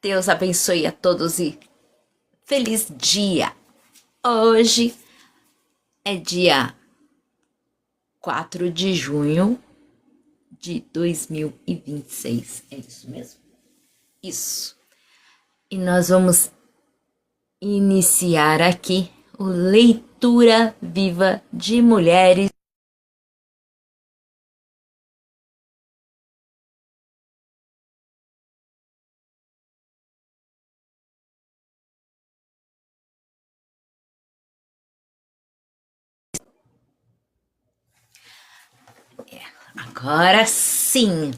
Deus abençoe a todos e feliz dia! Hoje é dia 4 de junho de 2026. É isso mesmo? Isso. E nós vamos iniciar aqui o Leitura Viva de Mulheres. Agora sim!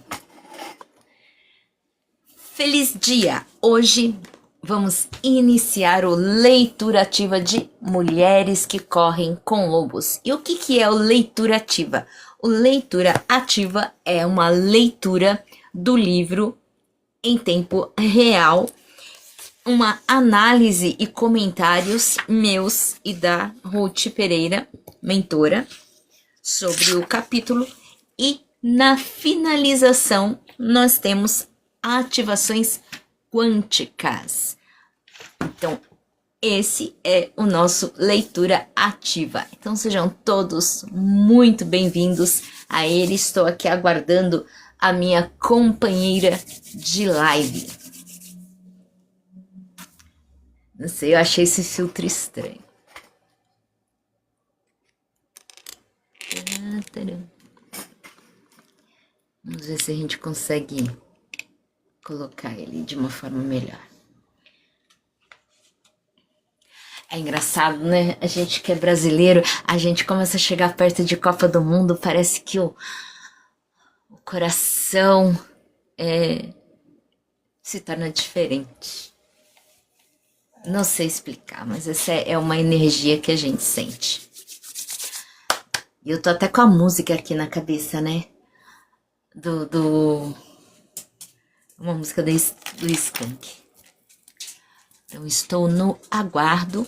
Feliz dia! Hoje vamos iniciar o Leitura Ativa de Mulheres que Correm com Lobos. E o que é o Leitura Ativa? O Leitura Ativa é uma leitura do livro em tempo real, uma análise e comentários meus e da Ruth Pereira, mentora, sobre o capítulo, e na finalização nós temos ativações quânticas. Então, esse é o nosso Leitura Ativa. Então, sejam todos muito bem-vindos a ele. Estou aqui aguardando a minha companheira de live. Não sei, eu achei esse filtro estranho. Vamos ver se a gente consegue colocar ele de uma forma melhor. É engraçado, né? A gente que é brasileiro, a gente começa a chegar perto de Copa do Mundo, parece que o coração se torna diferente. Não sei explicar, mas essa é uma energia que a gente sente. E eu tô até com a música aqui na cabeça, né? Uma música do Skank. Então, estou no aguardo.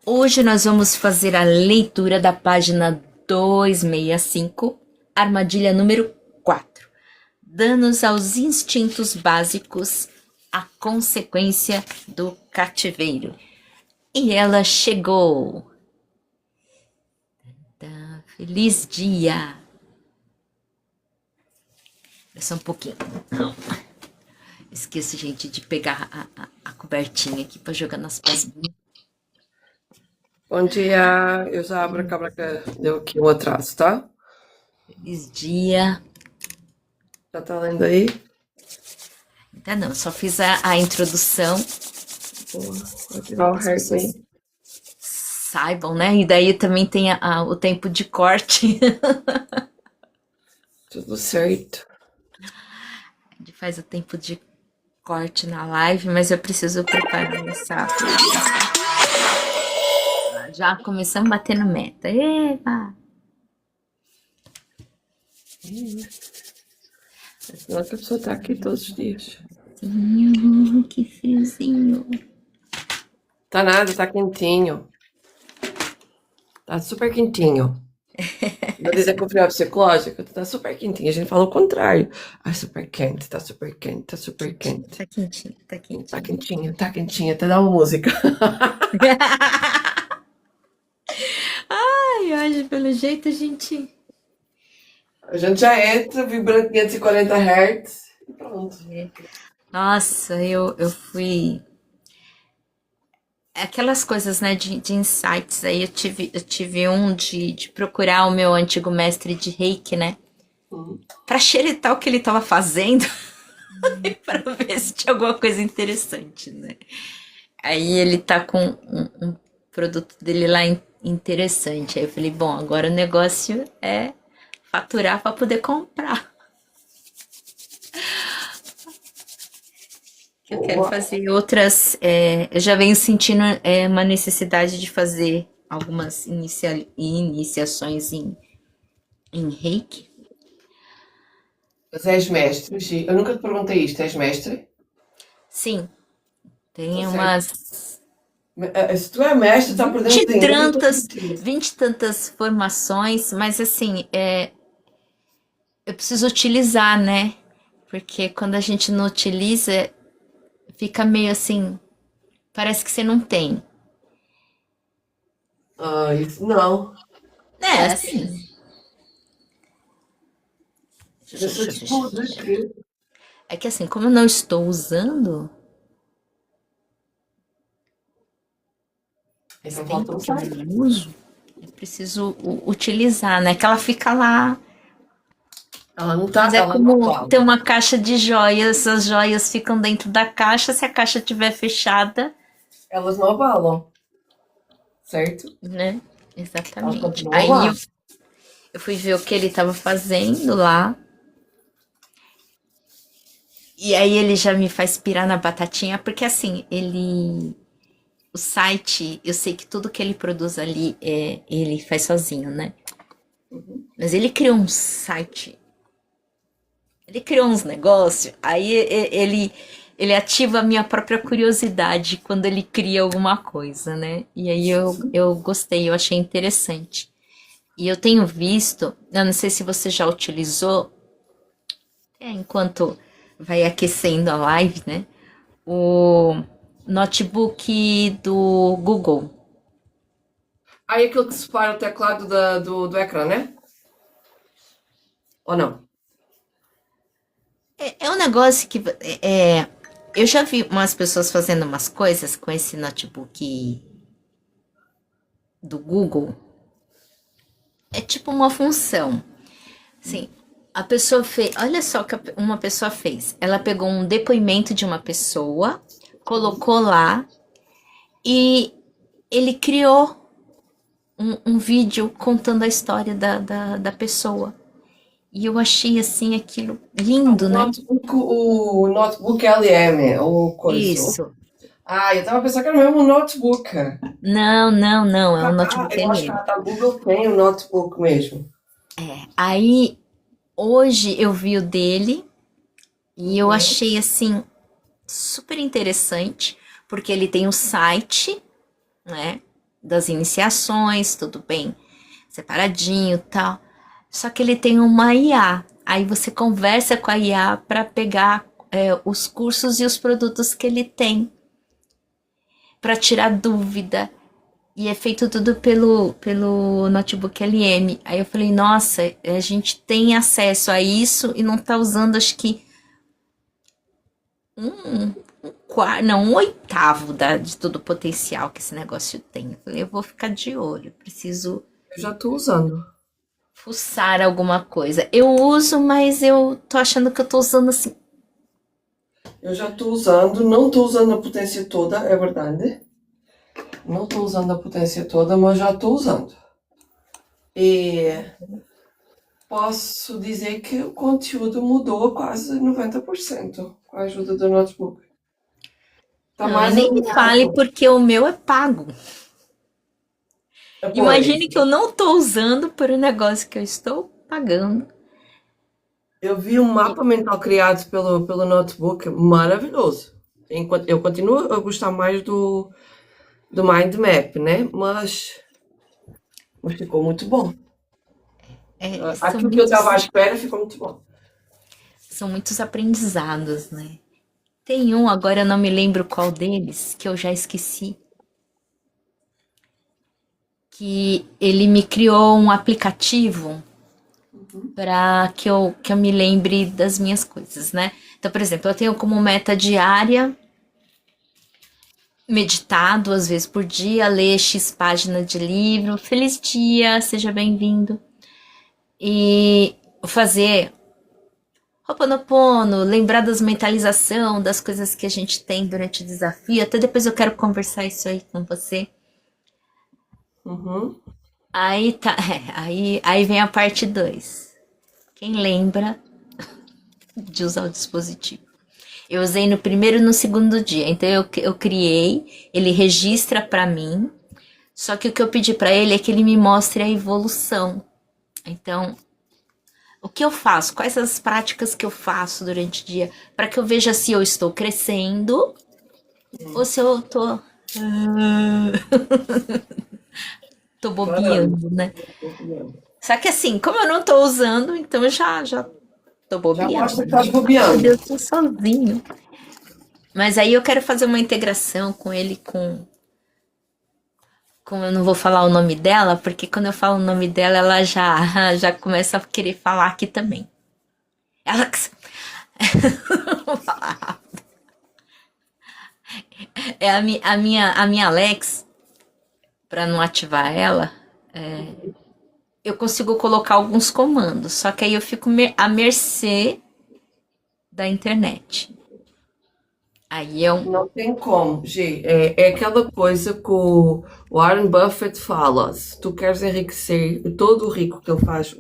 Hoje nós vamos fazer a leitura da página 265, armadilha número 4. Danos aos instintos básicos, a consequência do cativeiro. E ela chegou. Feliz dia! É só um pouquinho. Não. Esqueço, gente, de pegar a cobertinha aqui para jogar nas páginas. Bom dia, eu já abro a câmera que deu aqui um atraso, tá? Feliz dia! Já tá lendo aí? Ainda não, só fiz a introdução. Boa, vou ativar o heart aí. Saibam, né? E daí também tem o tempo de corte. Tudo certo. A gente faz o tempo de corte na live, mas eu preciso preparar essa. Já começamos batendo meta. Eba! Senão a pessoa tá aqui todos os dias. Que friozinho. Tá nada, tá quentinho. Tá super quentinho. Vou dizer que o frio é psicológico, tá super quentinho. A gente fala o contrário. Ai, super quente, tá super quente, tá super quente. Tá quentinho, tá quentinho. Tá quentinho, tá quentinho. Até dá uma música. Ai, hoje, pelo jeito, a gente já entra, vibrando 540 Hz e pronto. Nossa, eu fui. Aquelas coisas, né, de insights aí, eu tive um de procurar o meu antigo mestre de Reiki, né? Pra xeretar o que ele tava fazendo, pra ver se tinha alguma coisa interessante, né? Aí ele tá com um produto dele lá interessante. Aí eu falei, bom, agora o negócio é faturar pra poder comprar. Eu quero fazer outras. Eu já venho sentindo uma necessidade de fazer algumas iniciações em Reiki. Você és mestre? Eu nunca te perguntei isto, és mestre? Sim, tem Tá umas Se tu é mestre, tá perdendo 20 e dinheiro em todo tantas, sentido. 20 e tantas formações, mas assim, eu preciso utilizar, né? Porque quando a gente não utiliza, fica meio assim, parece que você não tem. Ah, isso não. É, assim. Deixa eu te dizer que. É que assim, como eu não estou usando, faz Então falta tempo um que eu site. não uso, eu preciso utilizar, né? Que ela fica lá. Mas é Ela não como ter vale. uma caixa de joias, as joias ficam dentro da caixa, se a caixa estiver fechada, Elas não abalam, certo? né? Elas Exatamente. continuam Aí lá. eu fui ver o que ele estava fazendo lá. E aí ele já me faz pirar na batatinha, porque assim, ele. O site, eu sei que tudo que ele produz ali ele faz sozinho, né? Mas ele criou um site, ele criou uns negócios, aí ele ativa a minha própria curiosidade quando ele cria alguma coisa, né? E aí eu gostei, eu achei interessante. E eu tenho visto, eu não sei se você já utilizou, enquanto vai aquecendo a live, né? O notebook do Google. Aí aquilo que separa o teclado do ecrã, né? Ou não? É um negócio que eu já vi umas pessoas fazendo umas coisas com esse notebook do Google. É tipo uma função. Sim, a pessoa fez. Olha só o que uma pessoa fez. Ela pegou um depoimento de uma pessoa, colocou lá e ele criou um vídeo contando a história da pessoa. E eu achei assim aquilo lindo, né? O notebook LM, o coisa. Isso. Ah, eu tava pensando que era o mesmo notebook. Não, não, não. É um Ah, notebook eu acho que LM. a Google tem o notebook mesmo. Aí, hoje eu vi o dele e eu Uhum. achei assim super interessante, porque ele tem o site, né, das iniciações, tudo bem, separadinho, tal. Só que ele tem uma IA. Aí você conversa com a IA para pegar os cursos e os produtos que ele tem, para tirar dúvida. E é feito tudo pelo notebook LM. Aí eu falei, nossa, a gente tem acesso a isso e não tá usando, acho que um quarto, não, um oitavo de todo o potencial que esse negócio tem. Eu falei, eu vou ficar de olho, preciso Eu já tô usando. fuçar alguma coisa. Eu uso, mas eu tô achando que eu tô usando assim. Eu já tô usando, não tô usando a potência toda, é verdade. Não tô usando a potência toda, mas já tô usando. E posso dizer que o conteúdo mudou quase 90% com a ajuda do notebook. Tá Não, e mais nem me fale alinhado. porque o meu é pago. Pois, Imagine que eu não tô usando por um negócio que eu estou pagando. eu vi um mapa mental criado pelo notebook maravilhoso. Enquanto eu continuo a gostar mais do Mind Map, né? Mas ficou muito bom. São Aquilo que eu estava à muitos, espera ficou muito bom. são muitos aprendizados, né? Tem um, agora eu não me lembro qual deles, que eu já esqueci, que ele me criou um aplicativo para que eu me lembre das minhas coisas, né? Então, por exemplo, eu tenho como meta diária meditar 2 vezes por dia, ler X página de livro. Feliz dia, seja bem-vindo. E fazer Ho'oponopono, lembrar das mentalização, das coisas que a gente tem durante o desafio. Até depois eu quero conversar isso aí com você. Uhum. Aí tá, aí vem a parte 2. Quem lembra de usar o dispositivo? Eu usei no primeiro e no segundo dia. Então eu criei, ele registra para mim. Só que o que eu pedi para ele é que ele me mostre a evolução. Então, o que eu faço? Quais as práticas que eu faço durante o dia para que eu veja se eu estou crescendo ou se eu tô. Ah, tô Caramba. bobeando, né? Só que assim, como eu não tô usando, então já tô Já mostra bobeando, que estás né? Ai, bobeando. Deus, tô sozinho. Mas aí eu quero fazer uma integração com ele com eu não vou falar o nome dela, porque quando eu falo o nome dela, ela já já começa a querer falar aqui também. Alex, é a minha Alex, para não ativar ela, eu consigo colocar alguns comandos, só que aí eu fico à mercê da internet. Aí eu. Não tem como, Gi. É aquela coisa que o Warren Buffett fala. Se tu queres enriquecer, todo o rico que ele faz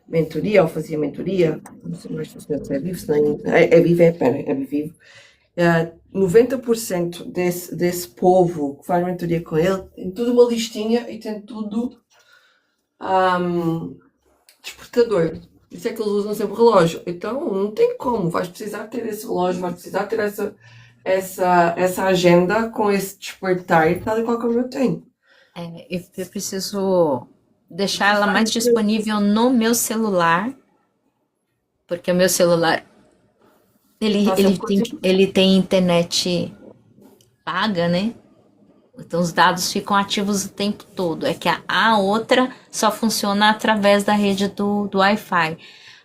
mentoria, ou fazia mentoria, não sei mais se o senhor é vivo, se nem, é vivo, pera, é vivo. 90% desse povo que faz mentoria com ele tem tudo uma listinha e tem tudo despertador. Por isso é que eles usam sempre relógio. Então não tem como, vais precisar ter esse relógio, vais precisar ter essa agenda com esse despertar, tal e qual como eu tenho. Eu preciso deixar ela Precisar mais de disponível no meu celular, porque o meu celular ele, estar ele, sempre tem, contigo. ele tem internet paga, né? Então os dados ficam ativos o tempo todo. É que a outra só funciona através da rede do Wi-Fi.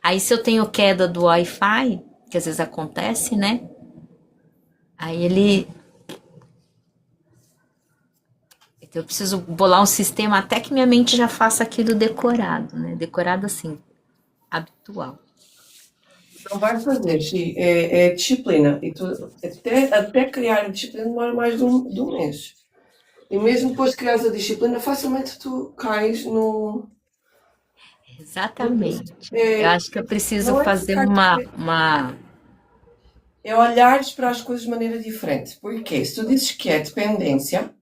Aí se eu tenho queda do Wi-Fi, que às vezes acontece, né? Aí ele. Então eu preciso bolar um sistema até que minha mente já faça aquilo decorado, né? Decorado assim, habitual. Não vai fazer, Gi, é disciplina. E tu, até criar a disciplina demora mais de um mês. E mesmo depois de criares a disciplina, facilmente tu cais no Exatamente. Eu é, acho que eu preciso não é fazer ficar, uma. é olhares para as coisas de maneira diferente. Porque se tu dizes que é dependência,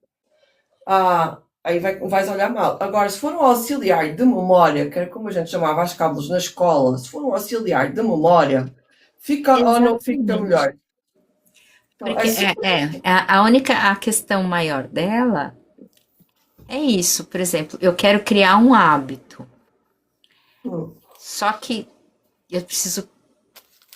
aí vais olhar mal. Agora, se for um auxiliar de memória, que era como a gente chamava as cabos na escola, se for um auxiliar de memória, fica ou não fica Exatamente. melhor? Então, é Porque super. a questão maior dela é isso. Por exemplo, eu quero criar um hábito. Hum. Só que eu preciso,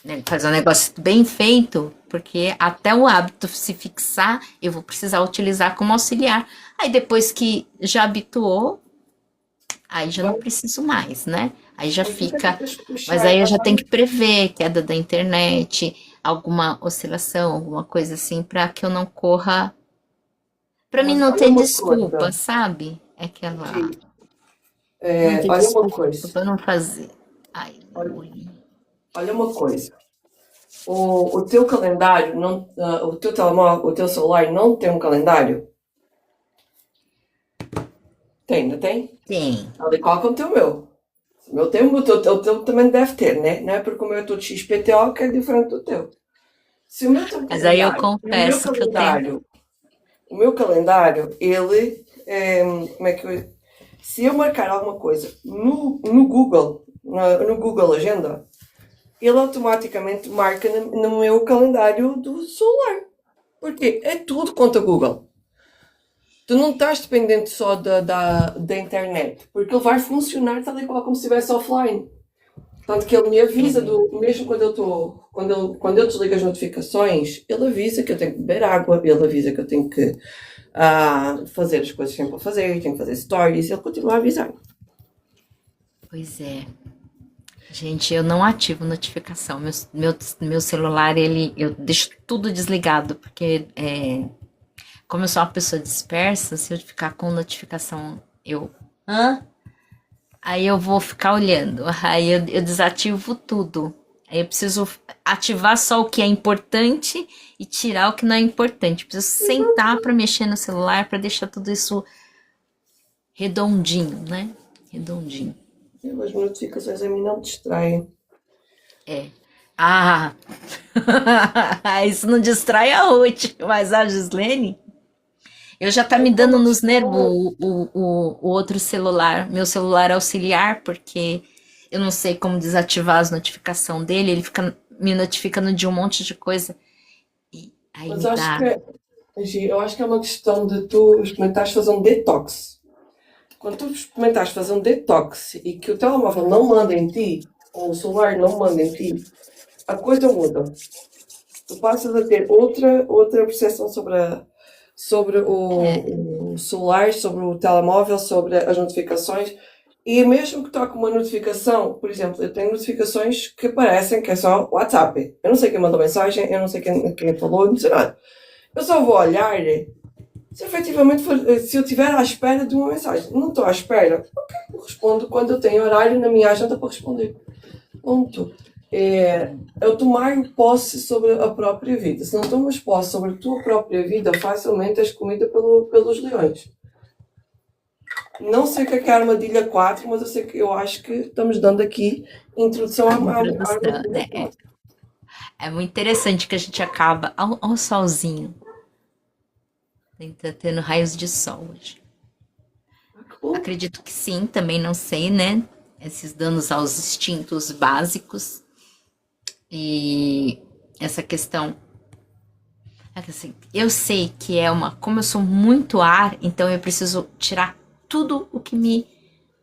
né, fazer um negócio bem feito, porque até o hábito se fixar, eu vou precisar utilizar como auxiliar. Aí depois que já habituou, aí já não Vai, preciso mais, né? Aí já por isso é que fica. tens que Mas puxar. aí eu já tenho que prever queda da internet, alguma oscilação, alguma coisa assim, para que eu não corra. Para mim Mas não olha ter uma desculpa, coisa, sabe? É aquela. Gi, Não ter olha uma desculpa coisa, para não fazer. Ai, olha, ui. olha uma coisa. O teu calendário, não, o teu telemóvel, o teu celular não tem um calendário? Tem, ainda tem? Tem. Tal e qual como o meu. O meu tem, o teu também deve ter, né? Não é porque o meu é todo XPTO que é diferente do teu. Se o meu tem um Mas aí eu calendário, e confesso que eu tenho. o meu calendário, ele, como é que eu, se eu marcar alguma coisa no Google, no Google Agenda, ele automaticamente marca no meu calendário do celular. Porque é tudo contra Google. Tu não estás dependente só da internet, porque ele vai funcionar tal e qual como se estivesse offline. Tanto que ele me avisa mesmo quando eu estou, quando eu desligo as notificações, ele avisa que eu tenho que beber água, ele avisa que eu tenho que fazer as coisas que tenho para fazer, tenho que fazer stories, ele continua a avisar. Pois é. Gente, eu não ativo notificação. Meu celular, eu deixo tudo desligado, porque como eu sou uma pessoa dispersa, se eu ficar com notificação, hã? Aí eu vou ficar olhando. Aí eu desativo tudo. Aí eu preciso ativar só o que é importante e tirar o que não é importante. Eu preciso sentar para mexer no celular para deixar tudo isso redondinho, né? Redondinho. As notificações a mim não me distraem. É. Ah, isso não distrai a Ruth, mas a Gislene, eu já tá É me que eu dando não nos nervos estou. o outro celular, meu celular auxiliar, porque eu não sei como desativar as notificações dele, ele fica me notificando de um monte de coisa. E aí Mas me acho dá. que Gi, eu acho que é uma questão de tu experimentares fazer um detox. Quando tu experimentares fazer um detox e que o telemóvel não manda em ti, ou o celular não manda em ti, a coisa muda. Tu passas a ter outra percepção sobre É, o celular, sobre o telemóvel, sobre as notificações. E mesmo que toque uma notificação, por exemplo, eu tenho notificações que aparecem que é só WhatsApp. Eu não sei quem mandou mensagem, eu não sei quem falou, eu não sei nada. Eu só vou olhar se efetivamente for, se eu estiver à espera de uma mensagem. Não estou à espera, ok, eu respondo quando eu tenho horário na minha agenda para responder. Ponto. É, eu tomar posse sobre a própria vida. Se não tomas posse sobre a tua própria vida, facilmente és comida pelos leões. Não sei o que é a armadilha 4, mas eu acho que estamos dando aqui introdução à a introdução, armadilha né? 4. É muito interessante que a gente acaba ao solzinho. Tá tendo raios de sol hoje. Ah, que bom. Acredito que sim, também não sei, né? Esses danos aos instintos básicos e essa questão. É que, assim, eu sei que é uma. Como eu sou muito ar, então eu preciso tirar tudo o que me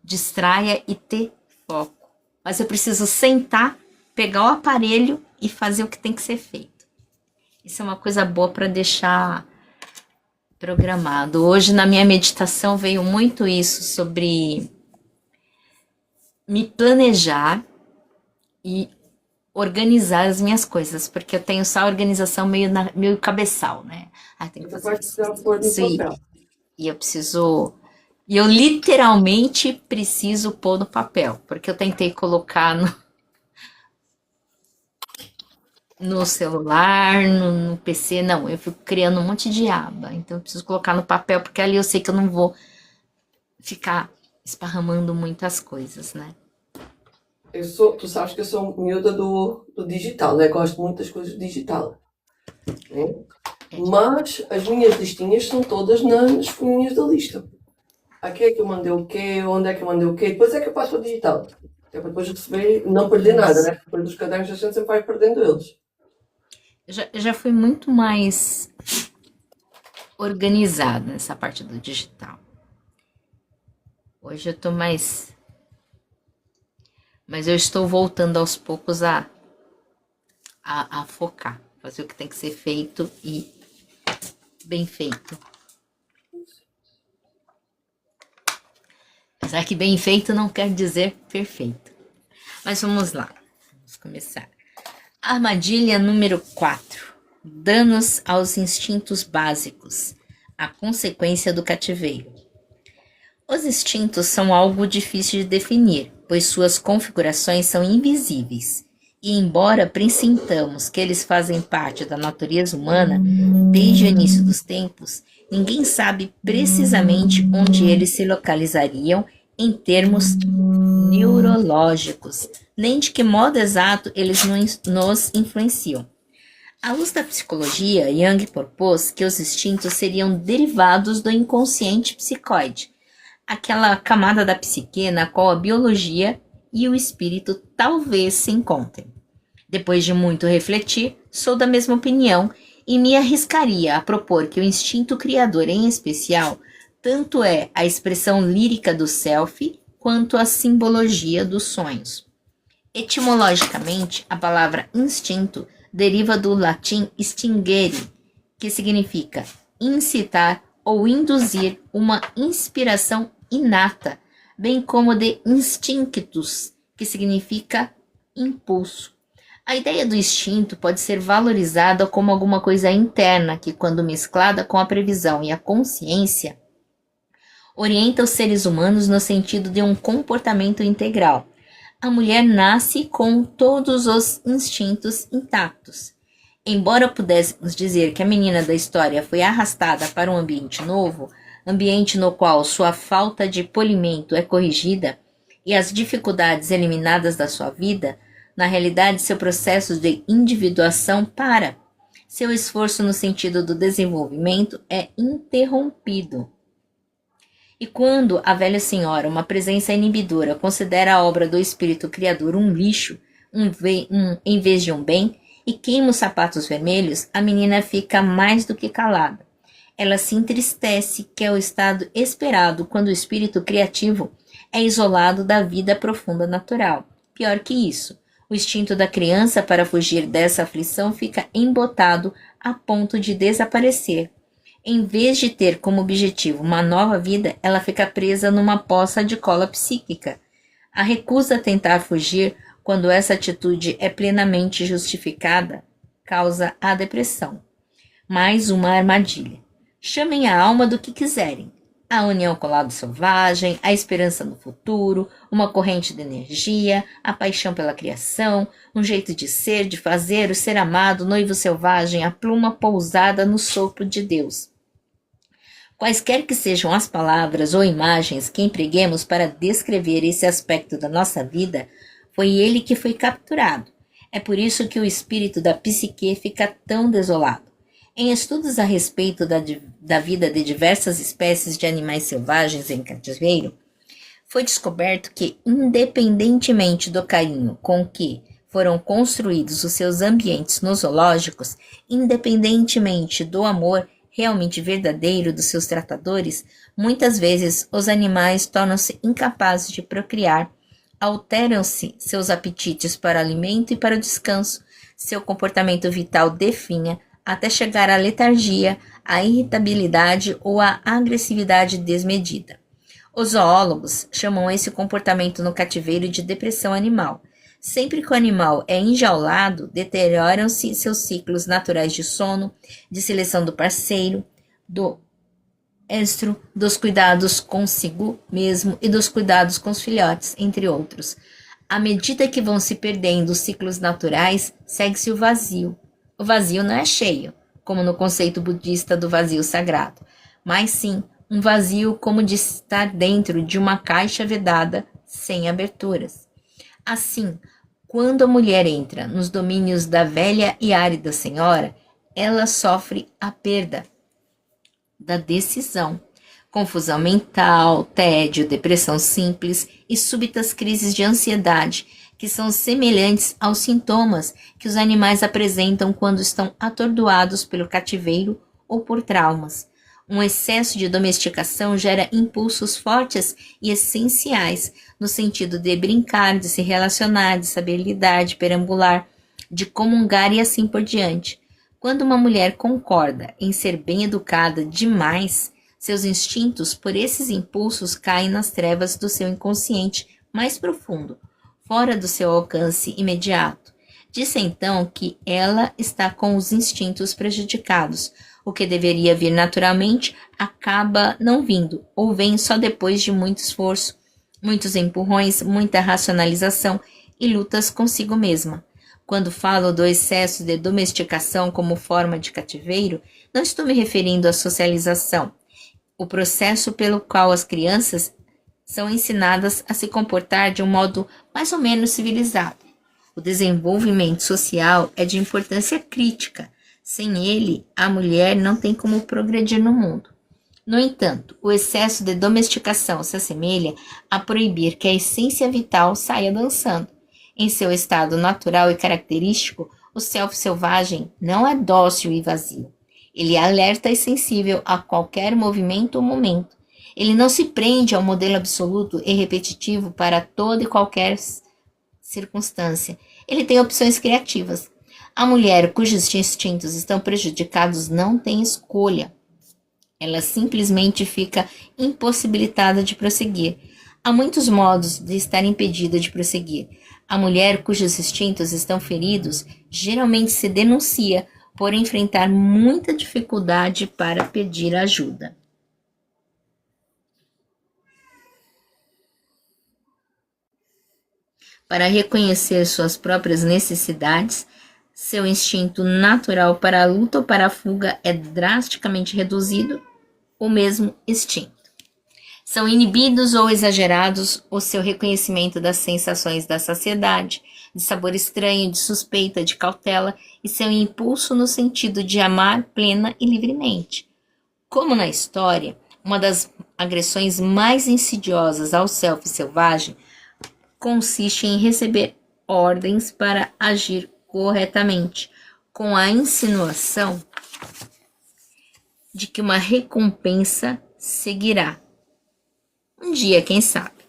distraia e ter foco. Mas eu preciso sentar, pegar o aparelho e fazer o que tem que ser feito. Isso é uma coisa boa para deixar programado. Hoje na minha meditação veio muito isso sobre me planejar e organizar as minhas coisas, porque eu tenho só a organização meio cabeçal, né? Ah, tenho que Essa fazer parte isso, já pôr no isso papel. e eu preciso. E eu literalmente preciso pôr no papel, porque eu tentei colocar no celular, no PC, não, eu fico criando um monte de aba, então eu preciso colocar no papel, porque ali eu sei que eu não vou ficar esparramando muitas coisas, né? Tu sabes que eu sou miúda do digital, né? Gosto muito das coisas digital, né? É de Mas as minhas listinhas são todas nas folhinhas da lista. Aqui é que eu mandei o quê, onde é que eu mandei o quê, depois é que eu passo para o digital. É para depois receber e não perder nada, isso. né? Depois dos cadernos a gente sempre vai perdendo eles. Eu já fui muito mais organizada nessa parte do digital. Hoje eu tô mais. Mas eu estou voltando aos poucos a focar, fazer o que tem que ser feito e bem feito. Apesar que bem feito não quer dizer perfeito. Mas vamos lá, vamos começar. Armadilha número 4: danos aos instintos básicos, a consequência do cativeiro. Os instintos são algo difícil de definir, pois suas configurações são invisíveis. E embora pressintamos que eles fazem parte da natureza humana desde o início dos tempos, ninguém sabe precisamente onde eles se localizariam em termos neurológicos, nem de que modo exato eles nos influenciam. À luz da psicologia, Jung propôs que os instintos seriam derivados do inconsciente psicoide, aquela camada da psique na qual a biologia e o espírito talvez se encontrem. Depois de muito refletir, sou da mesma opinião e me arriscaria a propor que o instinto criador, em especial, tanto é a expressão lírica do self quanto a simbologia dos sonhos. Etimologicamente, a palavra instinto deriva do latim stingere, que significa incitar ou induzir uma inspiração inata, bem como de instinctus, que significa impulso. A ideia do instinto pode ser valorizada como alguma coisa interna que, quando mesclada com a previsão e a consciência, orienta os seres humanos no sentido de um comportamento integral. A mulher nasce com todos os instintos intactos. Embora pudéssemos dizer que a menina da história foi arrastada para um ambiente novo, ambiente no qual sua falta de polimento é corrigida e as dificuldades eliminadas da sua vida, na realidade seu processo de individuação para. Seu esforço no sentido do desenvolvimento é interrompido. E quando a velha senhora, uma presença inibidora, considera a obra do espírito criador um lixo, em vez de um bem, e queima os sapatos vermelhos, a menina fica mais do que calada. Ela se entristece, que é o estado esperado quando o espírito criativo é isolado da vida profunda natural. Pior que isso, o instinto da criança para fugir dessa aflição fica embotado a ponto de desaparecer. Em vez de ter como objetivo uma nova vida, ela fica presa numa poça de cola psíquica. A recusa a tentar fugir, quando essa atitude é plenamente justificada, causa a depressão. Mais uma armadilha. Chamem a alma do que quiserem. A união com o lado selvagem, a esperança no futuro, uma corrente de energia, a paixão pela criação, um jeito de ser, de fazer, o ser amado, o noivo selvagem, a pluma pousada no sopro de Deus. Quaisquer que sejam as palavras ou imagens que empreguemos para descrever esse aspecto da nossa vida, foi ele que foi capturado. É por isso que o espírito da psique fica tão desolado. Em estudos a respeito da vida de diversas espécies de animais selvagens em cativeiro, foi descoberto que, independentemente do carinho com que foram construídos os seus ambientes nosológicos, independentemente do amor realmente verdadeiro dos seus tratadores, muitas vezes os animais tornam-se incapazes de procriar, alteram-se seus apetites para alimento e para o descanso, seu comportamento vital definha, até chegar à letargia, à irritabilidade ou à agressividade desmedida. Os zoólogos chamam esse comportamento no cativeiro de depressão animal. Sempre que o animal é enjaulado, deterioram-se seus ciclos naturais de sono, de seleção do parceiro, do estro, dos cuidados consigo mesmo e dos cuidados com os filhotes, entre outros. À medida que vão se perdendo os ciclos naturais, segue-se o vazio. O vazio não é cheio, como no conceito budista do vazio sagrado, mas sim um vazio como de estar dentro de uma caixa vedada sem aberturas. Assim, quando a mulher entra nos domínios da velha e árida senhora, ela sofre a perda da decisão, confusão mental, tédio, depressão simples e súbitas crises de ansiedade, que são semelhantes aos sintomas que os animais apresentam quando estão atordoados pelo cativeiro ou por traumas. Um excesso de domesticação gera impulsos fortes e essenciais, no sentido de brincar, de se relacionar, de saber lidar, de perambular, de comungar e assim por diante. Quando uma mulher concorda em ser bem educada demais, seus instintos por esses impulsos caem nas trevas do seu inconsciente mais profundo, fora do seu alcance imediato. Disse então que ela está com os instintos prejudicados. O que deveria vir naturalmente acaba não vindo, ou vem só depois de muito esforço, muitos empurrões, muita racionalização e lutas consigo mesma. Quando falo do excesso de domesticação como forma de cativeiro, não estou me referindo à socialização, o processo pelo qual as crianças são ensinadas a se comportar de um modo mais ou menos civilizado. O desenvolvimento social é de importância crítica. Sem ele, a mulher não tem como progredir no mundo. No entanto, o excesso de domesticação se assemelha a proibir que a essência vital saia dançando. Em seu estado natural e característico, o self selvagem não é dócil e vazio. Ele é alerta e sensível a qualquer movimento ou momento. Ele não se prende ao modelo absoluto e repetitivo para toda e qualquer circunstância. Ele tem opções criativas. A mulher cujos instintos estão prejudicados não tem escolha. Ela simplesmente fica impossibilitada de prosseguir. Há muitos modos de estar impedida de prosseguir. A mulher cujos instintos estão feridos geralmente se denuncia por enfrentar muita dificuldade para pedir ajuda. Para reconhecer suas próprias necessidades, seu instinto natural para a luta ou para a fuga é drasticamente reduzido ou mesmo extinto. São inibidos ou exagerados o seu reconhecimento das sensações da saciedade, de sabor estranho, de suspeita, de cautela e seu impulso no sentido de amar plena e livremente. Como na história, uma das agressões mais insidiosas ao self selvagem consiste em receber ordens para agir corretamente, com a insinuação de que uma recompensa seguirá. Um dia, quem sabe.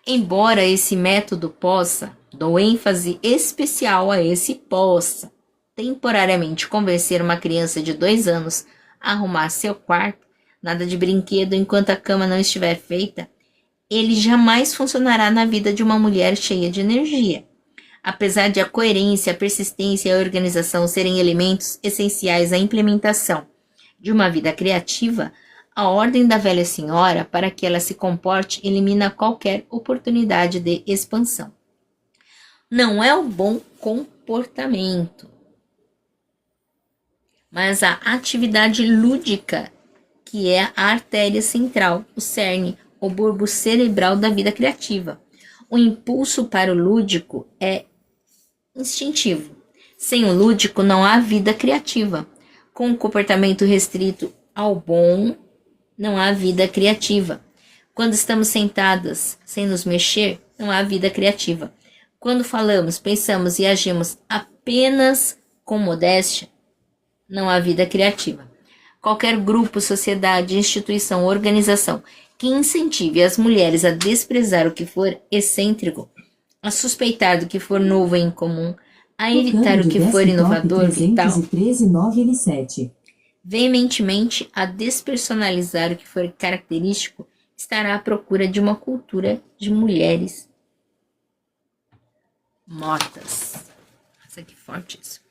Embora esse método possa, dou ênfase especial a esse possa, temporariamente convencer uma criança de 2 anos a arrumar seu quarto, nada de brinquedo enquanto a cama não estiver feita, ele jamais funcionará na vida de uma mulher cheia de energia. Apesar de a coerência, a persistência e a organização serem elementos essenciais à implementação de uma vida criativa, a ordem da velha senhora para que ela se comporte elimina qualquer oportunidade de expansão. Não é o bom comportamento, mas a atividade lúdica, que é a artéria central, o cerne, o bulbo cerebral da vida criativa. O impulso para o lúdico é instintivo. Sem o lúdico não há vida criativa. Com o comportamento restrito ao bom, não há vida criativa. Quando estamos sentadas sem nos mexer, não há vida criativa. Quando falamos, pensamos e agimos apenas com modéstia, não há vida criativa. Qualquer grupo, sociedade, instituição, organização que incentive as mulheres a desprezar o que for excêntrico, a suspeitar do que for novo e incomum, a evitar o que for inovador, vital, veementemente a despersonalizar o que for característico, estará à procura de uma cultura de mulheres mortas. Nossa, que forte isso.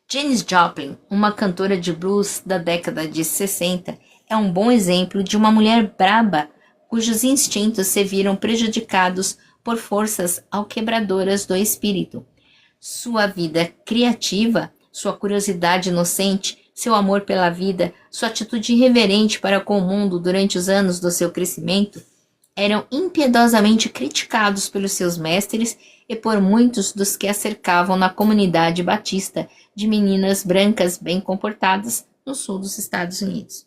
Janis Joplin, uma cantora de blues da década de 60, é um bom exemplo de uma mulher braba cujos instintos se viram prejudicados por forças alquebradoras do espírito. Sua vida criativa, sua curiosidade inocente, seu amor pela vida, sua atitude irreverente para com o mundo durante os anos do seu crescimento, eram impiedosamente criticados pelos seus mestres e por muitos dos que a cercavam na comunidade batista de meninas brancas bem comportadas no sul dos Estados Unidos.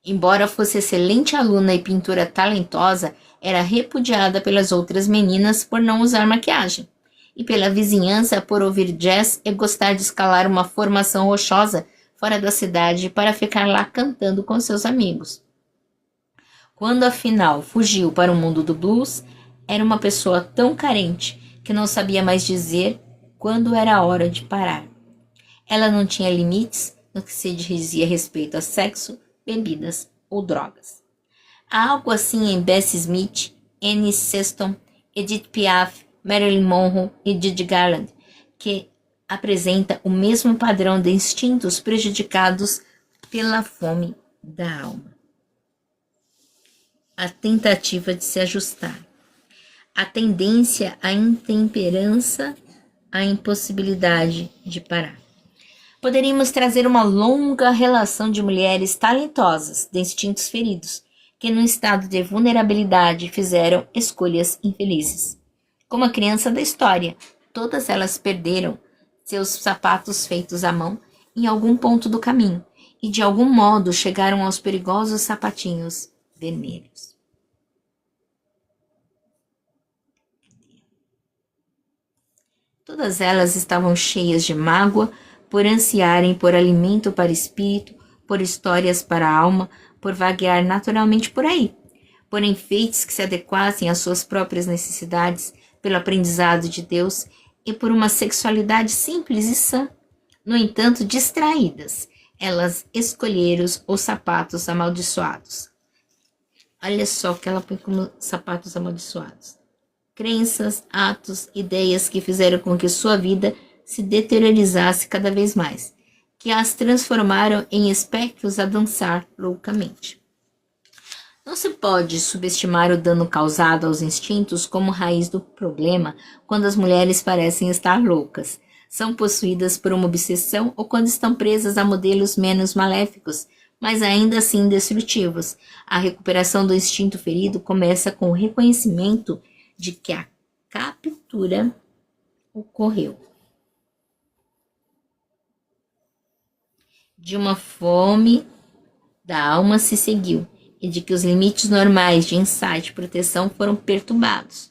Embora fosse excelente aluna e pintora talentosa, era repudiada pelas outras meninas por não usar maquiagem, e pela vizinhança por ouvir jazz e gostar de escalar uma formação rochosa fora da cidade para ficar lá cantando com seus amigos. Quando afinal fugiu para o mundo do blues, era uma pessoa tão carente que não sabia mais dizer quando era a hora de parar. Ela não tinha limites no que se dizia respeito a sexo, bebidas ou drogas. Há algo assim em Bessie Smith, Annie Sexton, Edith Piaf, Marilyn Monroe e Didi Garland, que apresenta o mesmo padrão de instintos prejudicados pela fome da alma. A tentativa de se ajustar. A tendência à intemperança, à impossibilidade de parar. Poderíamos trazer uma longa relação de mulheres talentosas, de instintos feridos, que num estado de vulnerabilidade fizeram escolhas infelizes. Como a criança da história, todas elas perderam seus sapatos feitos à mão em algum ponto do caminho e de algum modo chegaram aos perigosos sapatinhos vermelhos. Todas elas estavam cheias de mágoa por ansiarem por alimento para espírito, por histórias para a alma, por vaguear naturalmente por aí, por enfeites que se adequassem às suas próprias necessidades, pelo aprendizado de Deus e por uma sexualidade simples e sã. No entanto, distraídas, elas escolheram os sapatos amaldiçoados. Olha só o que ela põe como sapatos amaldiçoados. Crenças, atos, ideias que fizeram com que sua vida se deteriorizasse cada vez mais, que as transformaram em espectros a dançar loucamente. Não se pode subestimar o dano causado aos instintos como raiz do problema quando as mulheres parecem estar loucas, são possuídas por uma obsessão ou quando estão presas a modelos menos maléficos, mas ainda assim destrutivos. A recuperação do instinto ferido começa com o reconhecimento de que a captura ocorreu. De uma fome da alma se seguiu e de que os limites normais de insight e proteção foram perturbados.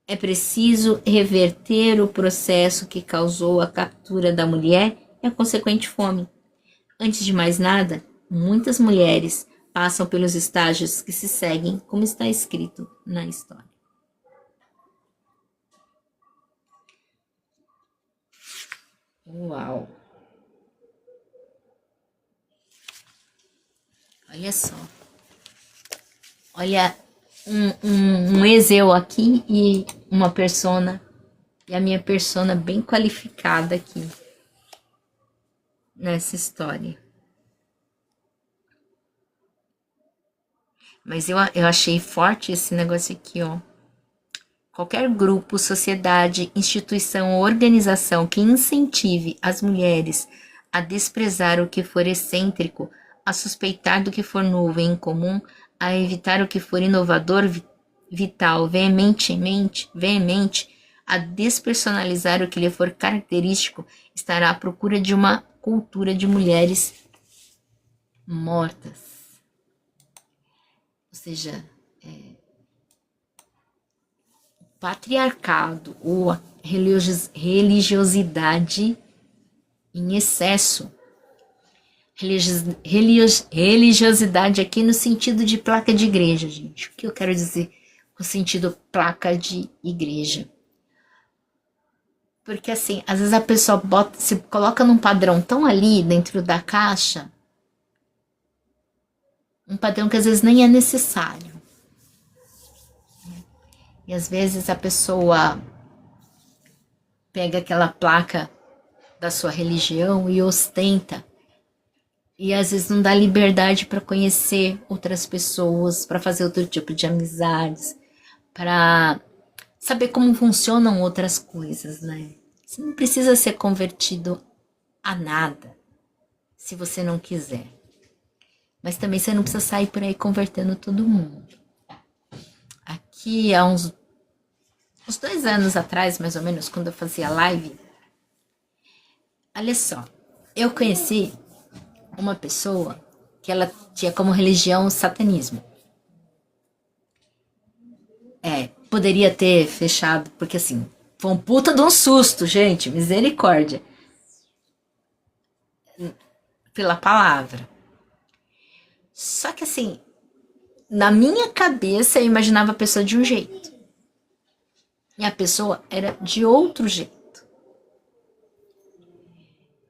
É preciso reverter o processo que causou a captura da mulher e a consequente fome. Antes de mais nada, muitas mulheres passam pelos estágios que se seguem, como está escrito na história. Uau! Olha só. Olha um ex-eu aqui e uma persona. E a minha persona bem qualificada aqui. Nessa história. Mas eu achei forte esse negócio aqui, ó. Qualquer grupo, sociedade, instituição ou organização que incentive as mulheres a desprezar o que for excêntrico, a suspeitar do que for novo e incomum, a evitar o que for inovador, vital, veemente, a despersonalizar o que lhe for característico, estará à procura de uma cultura de mulheres mortas. Ou seja, o patriarcado ou a religiosidade em excesso. Religiosidade aqui no sentido de placa de igreja, gente. O que eu quero dizer com o sentido placa de igreja? Porque assim, às vezes a pessoa se coloca num padrão tão ali dentro da caixa, um padrão que às vezes nem é necessário. E às vezes a pessoa pega aquela placa da sua religião e ostenta. E às vezes não dá liberdade para conhecer outras pessoas, para fazer outro tipo de amizades, para saber como funcionam outras coisas, né? Você não precisa ser convertido a nada, se você não quiser. Mas também você não precisa sair por aí convertendo todo mundo. Aqui há uns 2 anos atrás, mais ou menos, quando eu fazia live, olha só, eu conheci uma pessoa que ela tinha como religião o satanismo. Poderia ter fechado, porque assim, foi um puta de um susto, gente, misericórdia. Pela palavra. Só que assim, na minha cabeça eu imaginava a pessoa de um jeito. E a pessoa era de outro jeito.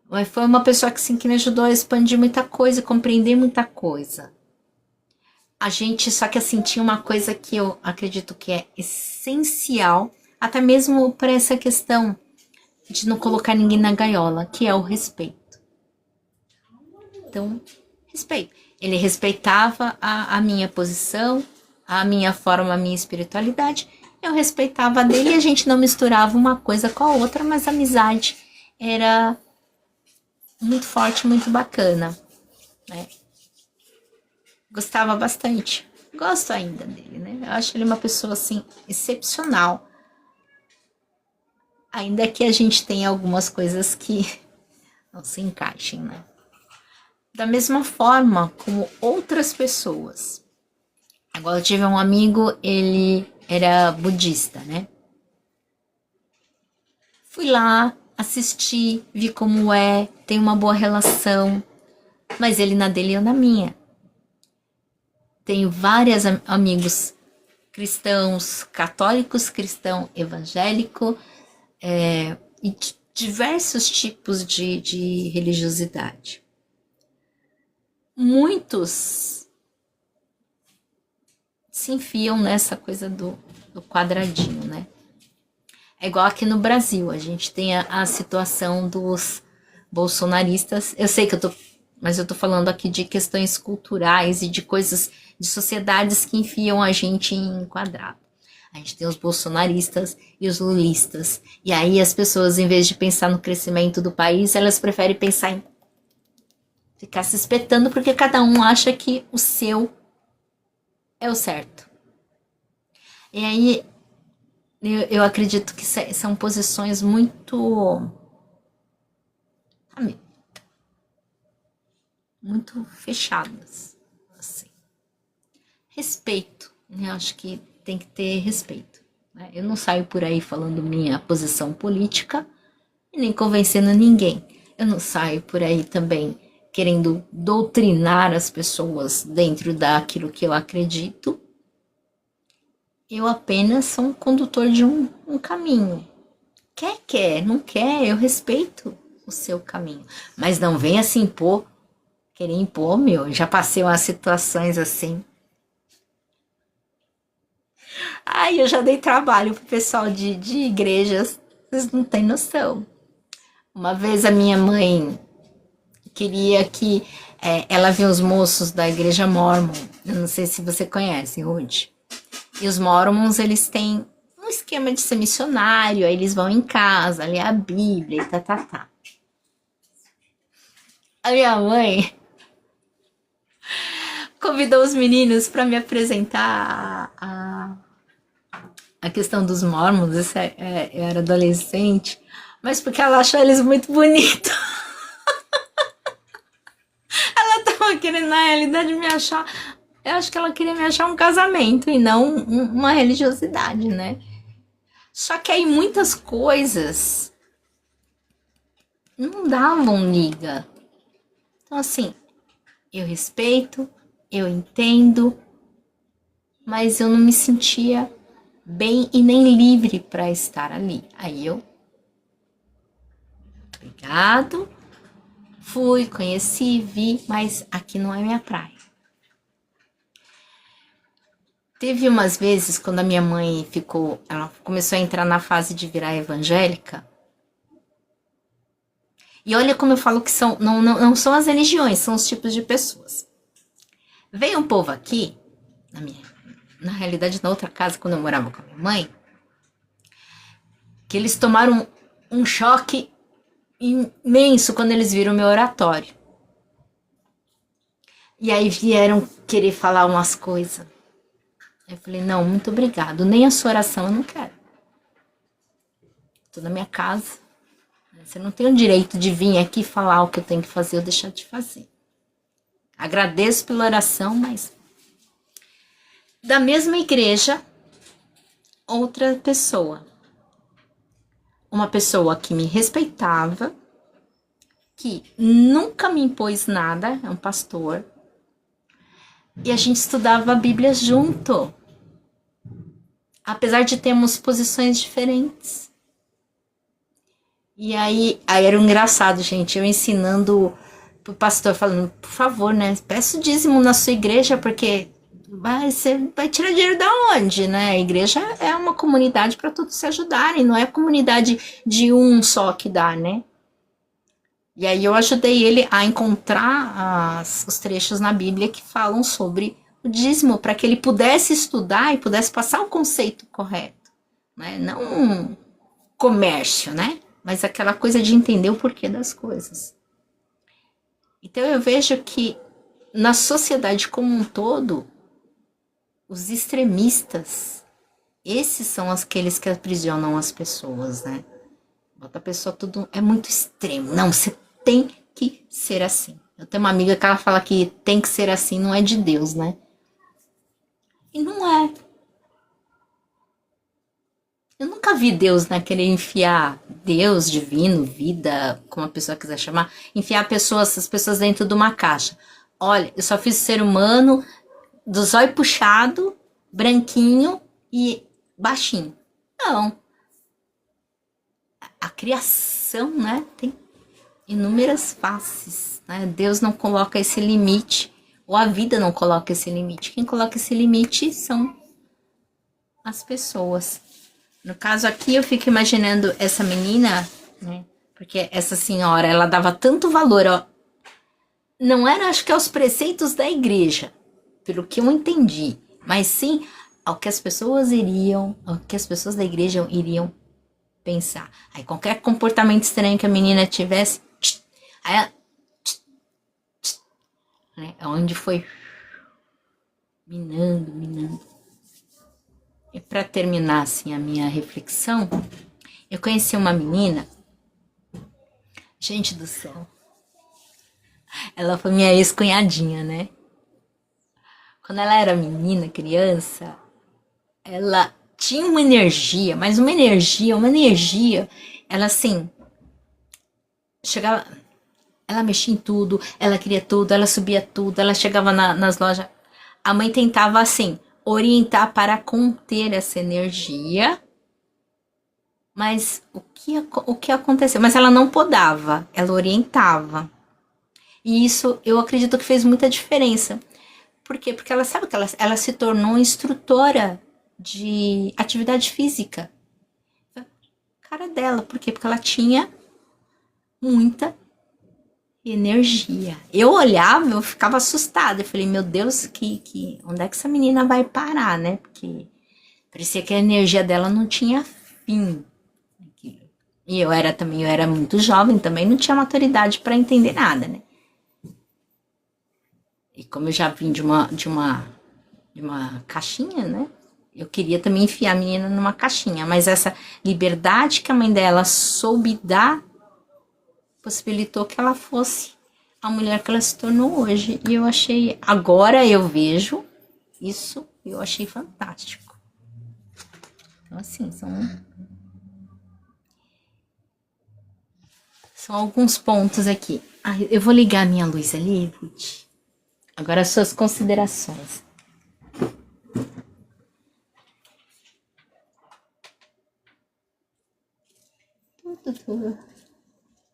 Mas foi uma pessoa que, assim, que me ajudou a expandir muita coisa, compreender muita coisa. A gente, só que assim, tinha uma coisa que eu acredito que é essencial, até mesmo para essa questão de não colocar ninguém na gaiola, que é o respeito. Então, respeito. Ele respeitava a minha posição, a minha forma, a minha espiritualidade. Eu respeitava a dele e a gente não misturava uma coisa com a outra, mas a amizade era muito forte, muito bacana, né? Gostava bastante. Gosto ainda dele, né? Eu acho ele uma pessoa, assim, excepcional. Ainda que a gente tenha algumas coisas que não se encaixem, né? Da mesma forma como outras pessoas. Agora eu tive um amigo, ele era budista, né? Fui lá, assisti, vi como é, tem uma boa relação, mas ele na dele e eu na minha. Tenho vários amigos cristãos, católicos, cristão, evangélico, e diversos tipos de religiosidade. Muitos se enfiam nessa coisa do quadradinho, né? É igual aqui no Brasil, a gente tem a situação dos bolsonaristas. Eu sei que mas eu tô falando aqui de questões culturais e de coisas, de sociedades que enfiam a gente em quadrado. A gente tem os bolsonaristas e os lulistas. E aí as pessoas, em vez de pensar no crescimento do país, elas preferem pensar em ficar se espetando, porque cada um acha que o seu é o certo. E aí eu acredito que são posições muito fechadas, assim. Respeito, né? Eu acho que tem que ter respeito, né? Eu não saio por aí falando minha posição política e nem convencendo ninguém. Eu não saio por aí também querendo doutrinar as pessoas dentro daquilo que eu acredito. Eu apenas sou um condutor de um caminho. Quer, não quer, eu respeito o seu caminho. Mas não venha se impor, querer impor, meu. Já passei umas situações assim. Ai, eu já dei trabalho pro pessoal de igrejas. Vocês não têm noção. Uma vez a minha mãe queria que ela via os moços da igreja Mormon. Eu não sei se você conhece, Ruth. E os Mormons, eles têm um esquema de ser missionário. Aí eles vão em casa, ler a Bíblia e tá. A minha mãe convidou os meninos para me apresentar a questão dos Mormons. Eu era adolescente, mas porque ela achou eles muito bonitos. Ela tava querendo, na realidade, me achar. Eu acho que ela queria me achar um casamento e não uma religiosidade, né? Só que aí muitas coisas não davam liga. Então, assim, eu respeito, eu entendo, mas eu não me sentia bem e nem livre para estar ali. Aí eu, obrigado, fui, conheci, vi, mas aqui não é minha praia. Teve umas vezes quando a minha mãe ela começou a entrar na fase de virar evangélica. E olha como eu falo que não são as religiões, são os tipos de pessoas. Veio um povo aqui, na realidade na outra casa, quando eu morava com a minha mãe, que eles tomaram um choque imenso quando eles viram o meu oratório. E aí vieram querer falar umas coisas. Eu falei, não, muito obrigado, nem a sua oração eu não quero. Tô na minha casa. Você não tem o direito de vir aqui falar o que eu tenho que fazer ou deixar de fazer. Agradeço pela oração, mas... Da mesma igreja, outra pessoa. Uma pessoa que me respeitava, que nunca me impôs nada, é um pastor. E a gente estudava a Bíblia junto. Apesar de termos posições diferentes. E aí era um engraçado, gente, eu ensinando pro pastor, falando, por favor, né, peça o dízimo na sua igreja, porque você vai tirar dinheiro da onde, né? A igreja é uma comunidade para todos se ajudarem, não é a comunidade de um só que dá, né? E aí eu ajudei ele a encontrar os trechos na Bíblia que falam sobre o dízimo, para que ele pudesse estudar e pudesse passar o conceito correto, né? Não um comércio, né? Mas aquela coisa de entender o porquê das coisas. Então eu vejo que na sociedade como um todo, os extremistas, esses são aqueles que aprisionam as pessoas, né? Bota a pessoa tudo, é muito extremo. Não, você tem que ser assim. Eu tenho uma amiga que ela fala que tem que ser assim, não é de Deus, né? E não é. Eu nunca vi Deus, né, querer enfiar Deus, divino, vida, como a pessoa quiser chamar, enfiar as pessoas dentro de uma caixa. Olha, eu só fiz ser humano do zóio puxado, branquinho e baixinho. Não. A criação, né, tem inúmeras faces, né? Deus não coloca esse limite, ou a vida não coloca esse limite. Quem coloca esse limite são as pessoas. No caso aqui, eu fico imaginando essa menina, né? Porque essa senhora, ela dava tanto valor, ó. Não era, acho que, aos preceitos da igreja, pelo que eu entendi, mas sim ao que as pessoas da igreja iriam pensar. Aí qualquer comportamento estranho que a menina tivesse, aí ela, né? Onde foi minando. E para terminar assim a minha reflexão, eu conheci uma menina, gente do céu, ela foi minha ex-cunhadinha, né? Quando ela era menina, criança, ela tinha uma energia, mas uma energia, ela assim, chegava, Ela mexia em tudo, ela queria tudo, ela subia tudo, ela chegava nas lojas. A mãe tentava, assim, orientar para conter essa energia. Mas o que aconteceu? Mas ela não podava, ela orientava. E isso eu acredito que fez muita diferença. Por quê? Porque ela sabe que ela se tornou instrutora de atividade física. Cara dela, por quê? Porque ela tinha muita energia. Eu olhava, eu ficava assustada. Eu falei, meu Deus, onde é que essa menina vai parar, né? Porque parecia que a energia dela não tinha fim. E eu era muito jovem também, não tinha maturidade para entender nada, né? E como eu já vim de uma caixinha, né? Eu queria também enfiar a menina numa caixinha, mas essa liberdade que a mãe dela soube dar possibilitou que ela fosse a mulher que ela se tornou hoje. E eu achei, agora eu vejo isso, eu achei fantástico. Então, assim, são alguns pontos aqui. Ah, eu vou ligar a minha luz ali, Ruth. Agora as suas considerações.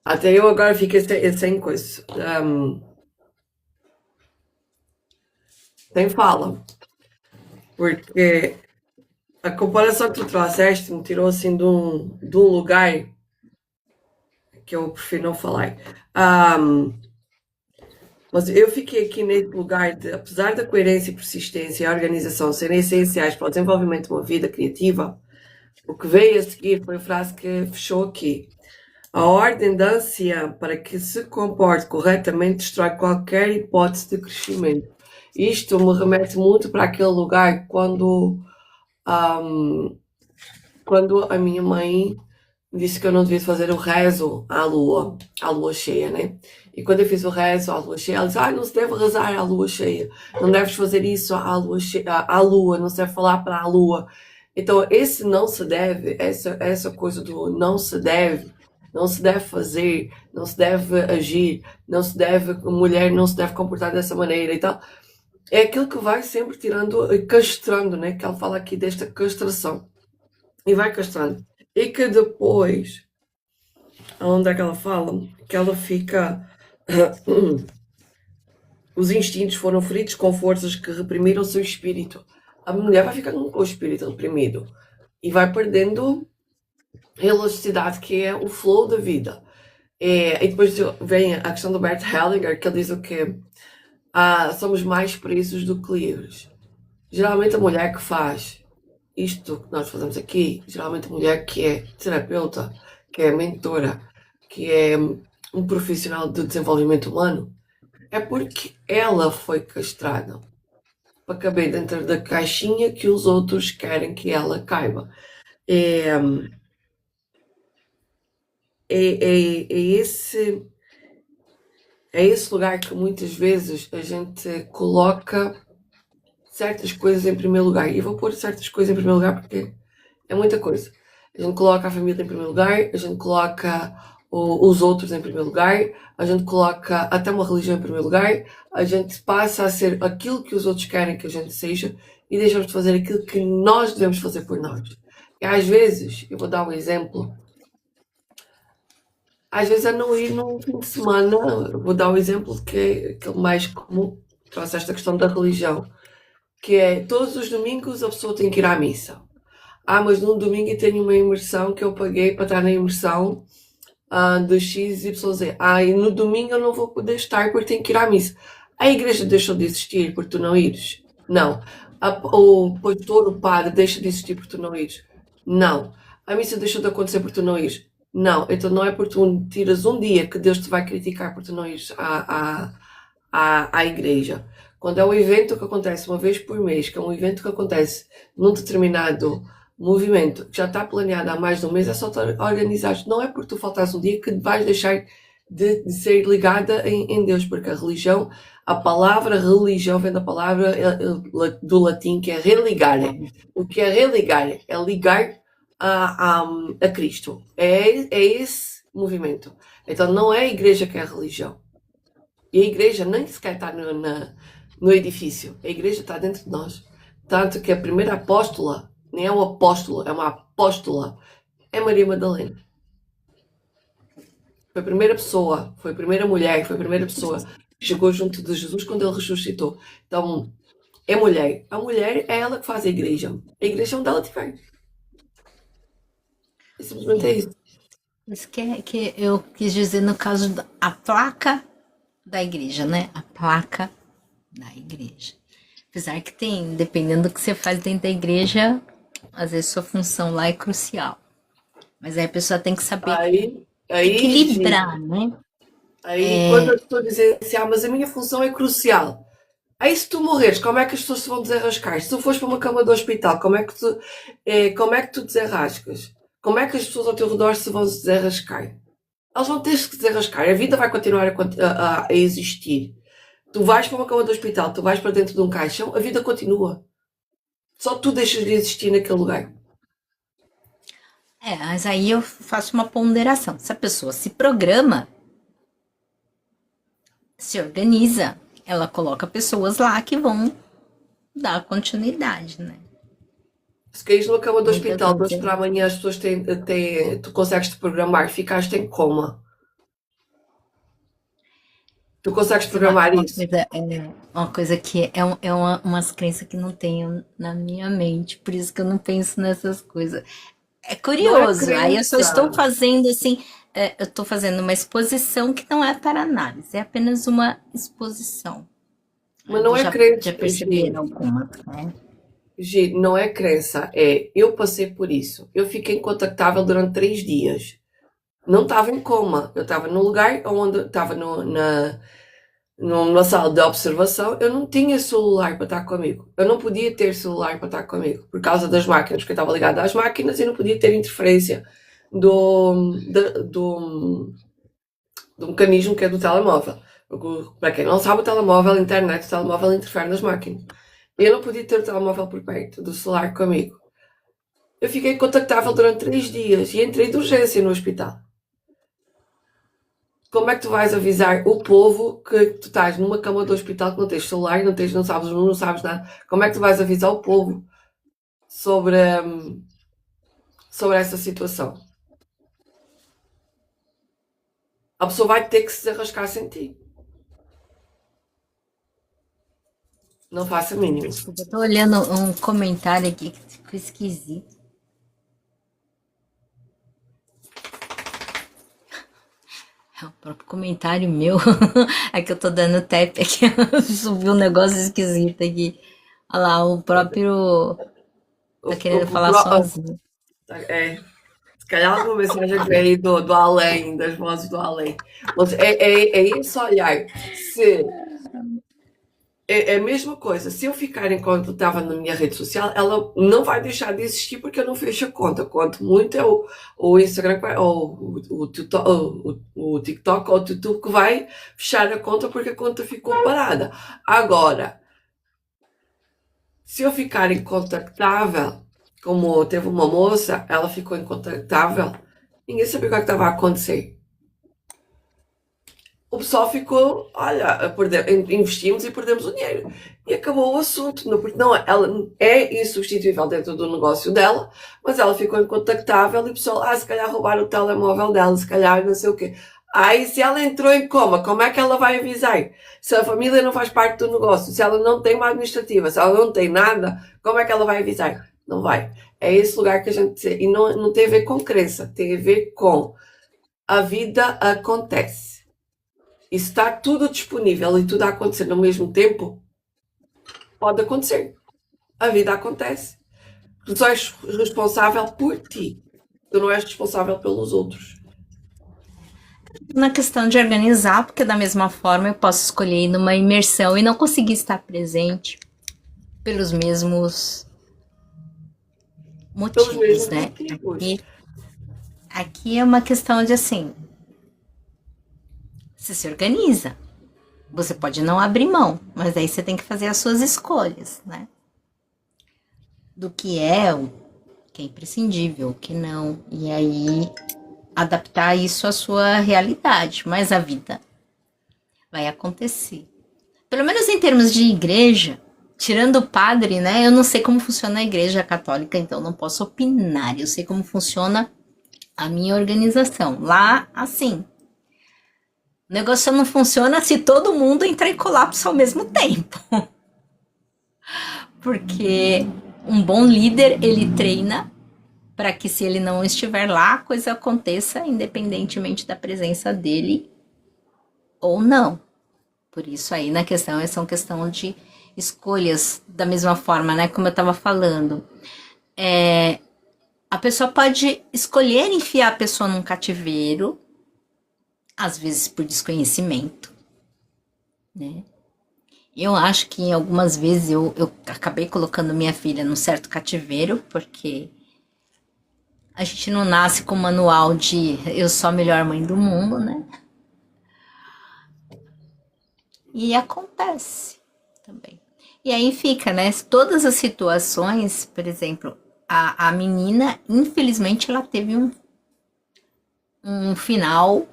Até eu agora fiquei sem coisa. Sem fala. Porque a comparação que tu trouxeste me tirou assim de um lugar que eu prefiro não falar. Mas eu fiquei aqui nesse lugar de, apesar da coerência e persistência e a organização serem essenciais para o desenvolvimento de uma vida criativa, o que veio a seguir foi a frase que fechou aqui. A ordem da anciã para que se comporte corretamente destrói qualquer hipótese de crescimento. Isto me remete muito para aquele lugar quando a minha mãe disse que eu não devia fazer o rezo à lua cheia, né? E quando eu fiz o rezo à lua cheia, ela disse, não se deve rezar à lua cheia, não deves fazer isso à lua, não se deve falar para a lua. Então, esse não se deve, essa coisa do não se deve fazer, não se deve agir, mulher não se deve comportar dessa maneira e tal, é aquilo que vai sempre tirando, castrando, né? Que ela fala aqui desta castração. E vai castrando. E que depois, onde é que ela fala? Que ela fica... Os instintos foram feridos com forças que reprimiram o seu espírito. A mulher vai ficando com o espírito reprimido. E vai perdendo a elasticidade, que é o flow da vida. E depois vem a questão do Bert Hellinger, que ele diz o quê? Somos mais presos do que livres. Geralmente a mulher que faz isto que nós fazemos aqui, geralmente a mulher que é terapeuta, que é mentora, que é um profissional de desenvolvimento humano, é porque ela foi castrada para caber dentro da caixinha que os outros querem que ela caiba. É esse lugar que muitas vezes a gente coloca certas coisas em primeiro lugar. E vou pôr certas coisas em primeiro lugar porque é muita coisa. A gente coloca a família em primeiro lugar, a gente coloca os outros em primeiro lugar, a gente coloca até uma religião em primeiro lugar, a gente passa a ser aquilo que os outros querem que a gente seja e deixamos de fazer aquilo que nós devemos fazer por nós. E às vezes, eu vou dar um exemplo, às vezes é não ir num fim de semana, eu vou dar um exemplo que é aquele mais comum, trouxe esta questão da religião, que é todos os domingos a pessoa tem que ir à missa. Mas num domingo eu tenho uma imersão que eu paguei para estar na imersão de X, Y, Z. E no domingo eu não vou poder estar porque tenho que ir à missa. A igreja deixou de existir por tu não ires? Não. O pastor, o padre, deixa de existir por tu não ires? Não. A missa deixou de acontecer por tu não ires? Não. Então não é por tu tiras um dia que Deus te vai criticar por tu não ires à igreja. Quando é um evento que acontece uma vez por mês, que é um evento que acontece num determinado movimento que já está planeado há mais de um mês, é só tu organizares. Não é porque tu faltares um dia que vais deixar de ser ligada em Deus, porque a religião, a palavra religião vem da palavra do latim que é religare. O que é religare? É ligar a Cristo. É esse movimento. Então não é a igreja que é a religião. E a igreja nem sequer está no edifício. A igreja está dentro de nós. Tanto que a primeira apóstola, nem é um apóstolo, é uma apóstola, é Maria Madalena. Foi a primeira pessoa, foi a primeira mulher, foi a primeira pessoa que chegou junto de Jesus quando ele ressuscitou. Então, é mulher. A mulher é ela que faz a igreja. A igreja é onde ela estiver. E simplesmente é isso. Isso que eu quis dizer no caso da a placa da igreja, né? A placa da igreja. Apesar que tem, dependendo do que você faz dentro da igreja, às vezes sua função lá é crucial. Mas aí a pessoa tem que saber Aí, equilibrar, né? aí quando as pessoas dizem assim, mas a minha função é crucial. Aí se tu morreres, como é que as pessoas se vão desenrascar? Se tu fores para uma cama do hospital, como é que tu desenrascas? Como é que as pessoas ao teu redor se vão desenrascar? Elas vão ter que se desenrascar. A vida vai continuar a existir. Tu vais para uma cama do hospital, tu vais para dentro de um caixão, a vida continua. Só tu deixas de existir naquele lugar. Mas aí eu faço uma ponderação. Se a pessoa se programa, se organiza, ela coloca pessoas lá que vão dar continuidade, né? Se caís numa cama do Muito hospital de hoje acontece. para amanhã, as pessoas tu consegues te programar, ficaste em coma. Tu consegues Isso é uma, programar uma isso? coisa, uma coisa que umas crenças que não tenho na minha mente, por isso que eu não penso nessas coisas. É Não é curioso, aí eu só estou crença, fazendo assim, eu estou fazendo uma exposição que não é para análise, é apenas uma exposição. mas não é Já crença, perceberam algumas, né? Não é crença, é eu passei por isso. Eu fiquei incontactável durante 3 dias. Não estava em coma, eu estava num lugar onde estava numa sala de observação, eu não tinha celular para estar comigo. Eu não podia ter celular para estar comigo, por causa das máquinas, porque eu estava ligado às máquinas e não podia ter interferência do mecanismo que é do telemóvel. Para quem não sabe, o telemóvel, a internet, o telemóvel interfere nas máquinas. Eu não podia ter o telemóvel por perto, do celular comigo. Eu fiquei contactável durante 3 dias e entrei de urgência no hospital. Como é que tu vais avisar o povo que tu estás numa cama do hospital que não tens celular, não sabes nada? Como é que tu vais avisar o povo sobre, sobre essa situação? A pessoa vai ter que se arrascar sem ti. Não faça a mínima. Desculpa, eu tô olhando um comentário aqui que ficou esquisito. É o próprio comentário meu. É que eu tô dando tap aqui, subiu um negócio esquisito aqui. Olha lá, o próprio O, tá o, querendo o, falar o, sozinho. é, se calhar alguma mensagem que veio do além, das vozes do além. Mas é esse olhar. Se É a mesma coisa. Se eu ficar enquanto estava na minha rede social, ela não vai deixar de existir porque eu não fecho a conta. Quanto muito é o Instagram, ou o TikTok ou o YouTube que vai fechar a conta porque a conta ficou parada. Agora, se eu ficar incontactável, como teve uma moça, ela ficou incontactável, ninguém sabia o que é que estava a acontecer. O pessoal ficou, olha, investimos e perdemos o dinheiro. E acabou o assunto. Não, porque não, ela é insubstituível dentro do negócio dela, mas ela ficou incontactável e o pessoal, se calhar roubaram o telemóvel dela, se calhar não sei o quê. E se ela entrou em coma, como é que ela vai avisar? Se a família não faz parte do negócio, se ela não tem uma administrativa, se ela não tem nada, como é que ela vai avisar? Não vai. É esse lugar que a gente... E não tem a ver com crença, tem a ver com a vida acontece. E se está tudo disponível e tudo a acontecer no mesmo tempo, pode acontecer. A vida acontece. Tu só és responsável por ti. Tu não és responsável pelos outros. Na questão de organizar, porque da mesma forma eu posso escolher ir numa imersão e não conseguir estar presente pelos mesmos Pelos motivos, mesmos né? motivos. Aqui é uma questão de assim, você se organiza. Você pode não abrir mão, mas aí você tem que fazer as suas escolhas, né? Do o que é imprescindível, o que não. E aí adaptar isso à sua realidade. Mas a vida vai acontecer. Pelo menos em termos de igreja, tirando o padre, né? Eu não sei como funciona a igreja católica, então não posso opinar. Eu sei como funciona a minha organização. Lá, assim, o negócio não funciona se todo mundo entrar em colapso ao mesmo tempo. Porque um bom líder, ele treina para que se ele não estiver lá, a coisa aconteça independentemente da presença dele ou não. Por isso aí na questão, essa é uma questão de escolhas da mesma forma, né? Como eu estava falando. A pessoa pode escolher enfiar a pessoa num cativeiro, às vezes por desconhecimento, né? Eu acho que algumas vezes eu acabei colocando minha filha num certo cativeiro, porque a gente não nasce com manual de eu sou a melhor mãe do mundo, né? E acontece também. E aí fica, né? Todas as situações, por exemplo, a menina, infelizmente, ela teve um final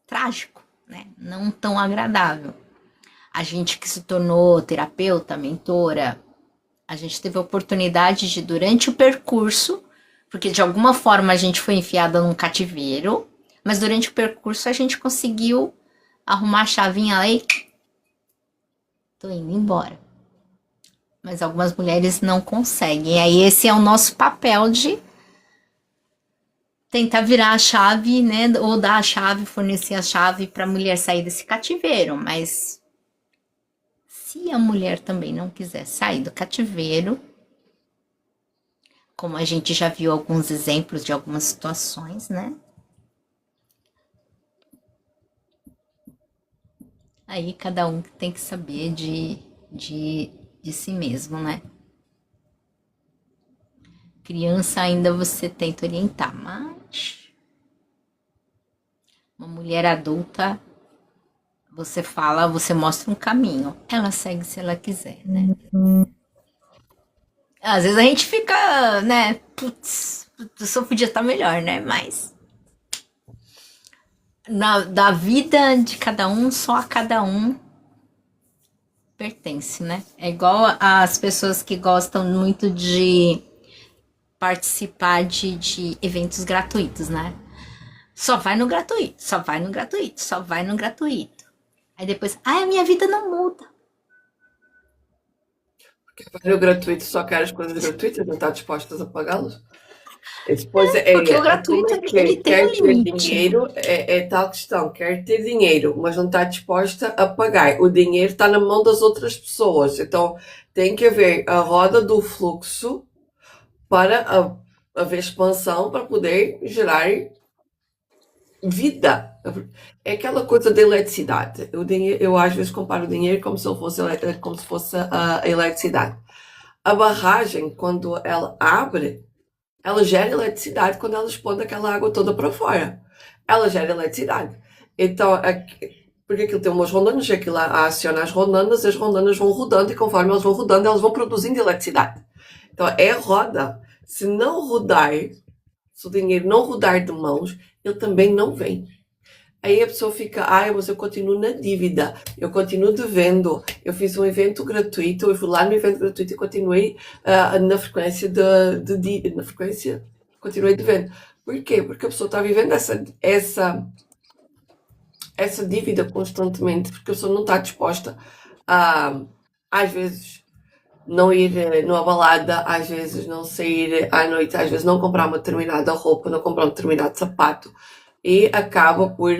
trágico, né? Não tão agradável. A gente que se tornou terapeuta, mentora, a gente teve a oportunidade de, durante o percurso, porque de alguma forma a gente foi enfiada num cativeiro, mas durante o percurso a gente conseguiu arrumar a chavinha lá e tô indo embora. Mas algumas mulheres não conseguem. E aí esse é o nosso papel de tentar virar a chave, né? Ou dar a chave, fornecer a chave para a mulher sair desse cativeiro. Mas se a mulher também não quiser sair do cativeiro, como a gente já viu alguns exemplos de algumas situações, né? Aí cada um tem que saber de si mesmo, né? Criança ainda você tenta orientar, mas uma mulher adulta, você fala, você mostra um caminho. Ela segue se ela quiser, né? Às vezes a gente fica, né? Putz, eu só podia estar melhor, né? Mas da vida de cada um, só a cada um pertence, né? É igual as pessoas que gostam muito de participar de eventos gratuitos, né? Só vai no gratuito, só vai no gratuito, só vai no gratuito. Aí depois, a minha vida não muda. Porque o gratuito só quer as coisas gratuitas, não está dispostas a pagá-las. E depois Porque o como gratuito, é que ele tem um quer ter limite. dinheiro, é tal questão, quer ter dinheiro, mas não está disposta a pagar. O dinheiro está na mão das outras pessoas, então tem que haver a roda do fluxo para haver expansão para poder gerar vida. É aquela coisa da eletricidade. Eu às vezes comparo o dinheiro como se fosse a eletricidade. A barragem, quando ela abre, ela gera eletricidade quando ela expõe aquela água toda para fora. Ela gera eletricidade. Então, porque aquilo tem umas rondanas, aquilo aciona as rondanas vão rodando e conforme elas vão rodando, elas vão produzindo eletricidade. Então, é roda. Se não rodar, se o dinheiro não rodar de mãos, ele também não vem. Aí a pessoa fica, mas eu continuo na dívida, eu continuo devendo, eu fiz um evento gratuito, eu fui lá no evento gratuito e continuei na frequência na frequência, continuei devendo. Por quê? Porque a pessoa está vivendo essa dívida constantemente, porque a pessoa não está disposta a, às vezes, não ir numa balada, às vezes não sair à noite, às vezes não comprar uma determinada roupa, não comprar um determinado sapato, e acaba por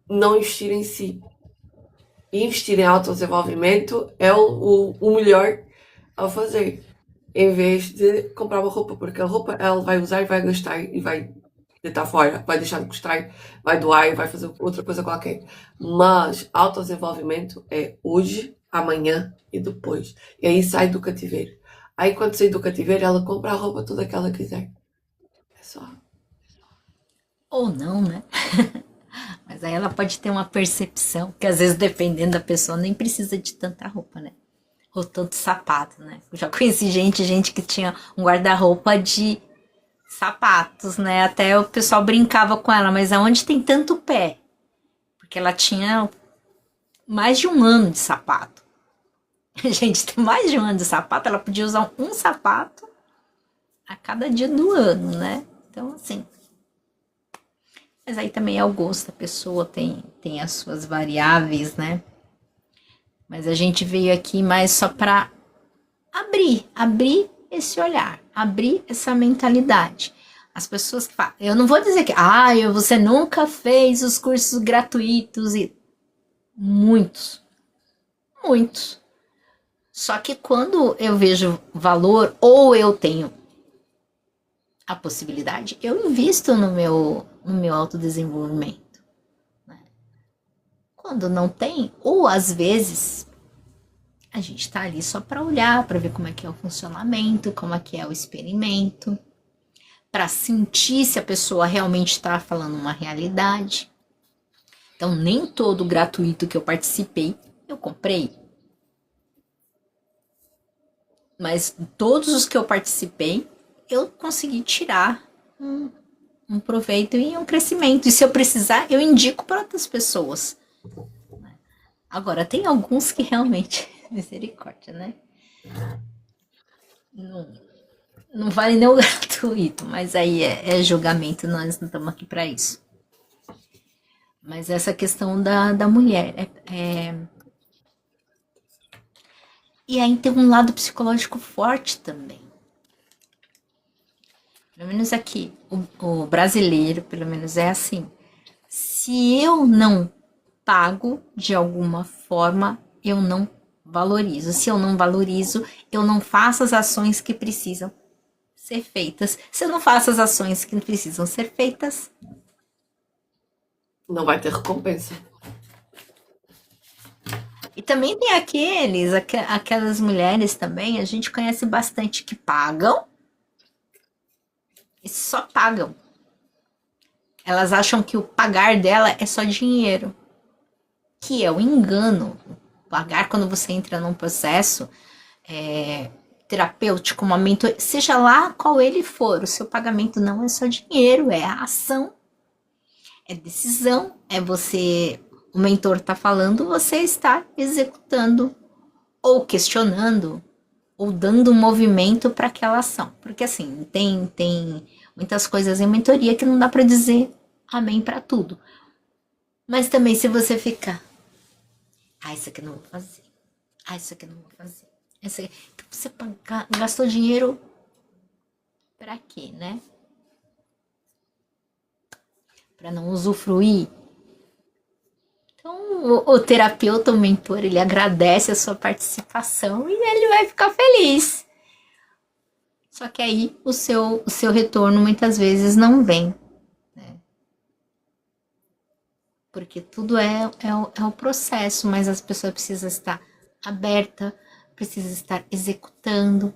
não investir em si. E investir em autodesenvolvimento é o melhor a fazer, em vez de comprar uma roupa, porque a roupa ela vai usar e vai gastar e vai deitar fora, vai deixar de gostar, vai doar e vai fazer outra coisa qualquer. Mas autodesenvolvimento é hoje, amanhã e depois. E aí sai do cativeiro. Aí quando sai do cativeiro, ela compra a roupa toda que ela quiser. É só. Ou não, né? Mas aí ela pode ter uma percepção, que às vezes dependendo da pessoa nem precisa de tanta roupa, né? Ou tanto sapato, né? Eu já conheci gente que tinha um guarda-roupa de Sapatos, né? Até o pessoal brincava com ela, mas aonde tem tanto pé? Porque ela tinha mais de um ano de sapato. Gente, tem mais de um ano de sapato, ela podia usar um sapato a cada dia do ano, né? Então, assim. Mas aí também é o gosto da pessoa, tem as suas variáveis, né? Mas a gente veio aqui mais só para abrir esse olhar, abrir essa mentalidade. As pessoas que falam, eu não vou dizer que, você nunca fez os cursos gratuitos e muitos, muitos. Só que quando eu vejo valor ou eu tenho a possibilidade, eu invisto no meu autodesenvolvimento. Né? Quando não tem, ou às vezes a gente está ali só para olhar, para ver como é que é o funcionamento, como é que é o experimento, para sentir se a pessoa realmente está falando uma realidade. Então, nem todo gratuito que eu participei, eu comprei. Mas todos os que eu participei, eu consegui tirar um proveito e um crescimento. E se eu precisar, eu indico para outras pessoas. Agora, tem alguns que realmente, misericórdia, né? Não, não vale nem o gratuito, mas aí é julgamento, nós não estamos aqui para isso. Mas essa questão da mulher. E aí tem um lado psicológico forte também. Pelo menos aqui, o brasileiro, pelo menos é assim. Se eu não pago de alguma forma, eu não valorizo. Se eu não valorizo, eu não faço as ações que precisam ser feitas. Se eu não faço as ações que precisam ser feitas, Não vai ter recompensa. e também tem aquelas mulheres também, a gente conhece bastante que pagam e só pagam. Elas acham que o pagar dela é só dinheiro, que é um engano. Pagar quando você entra num processo terapêutico, uma mentoria, seja lá qual ele for, o seu pagamento não é só dinheiro, é a ação, é decisão, é você, o mentor está falando, você está executando ou questionando ou dando um movimento para aquela ação. Porque assim, tem muitas coisas em mentoria que não dá para dizer amém para tudo. Mas também se você ficar, isso aqui eu não vou fazer. Isso aqui eu não vou fazer. Isso aqui... Então você gastou dinheiro para quê, né? Para não usufruir. Então o terapeuta, o mentor, ele agradece a sua participação e ele vai ficar feliz. Só que aí o seu retorno muitas vezes não vem. Né? Porque tudo é o processo, mas as pessoas precisam estar aberta, precisam estar executando.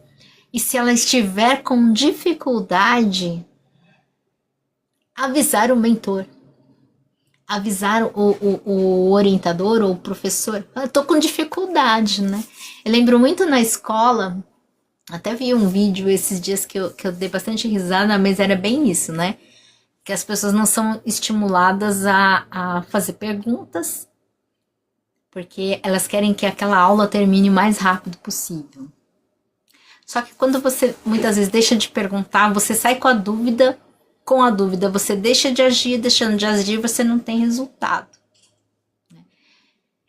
E se ela estiver com dificuldade, avisar o mentor, avisar o orientador ou o professor. Eu tô com dificuldade, né? Eu lembro muito na escola, até vi um vídeo esses dias que eu dei bastante risada, mas era bem isso, né? Que as pessoas não são estimuladas a fazer perguntas, porque elas querem que aquela aula termine o mais rápido possível. Só que quando você muitas vezes deixa de perguntar, você sai com a dúvida, você deixa de agir, deixando de agir, você não tem resultado.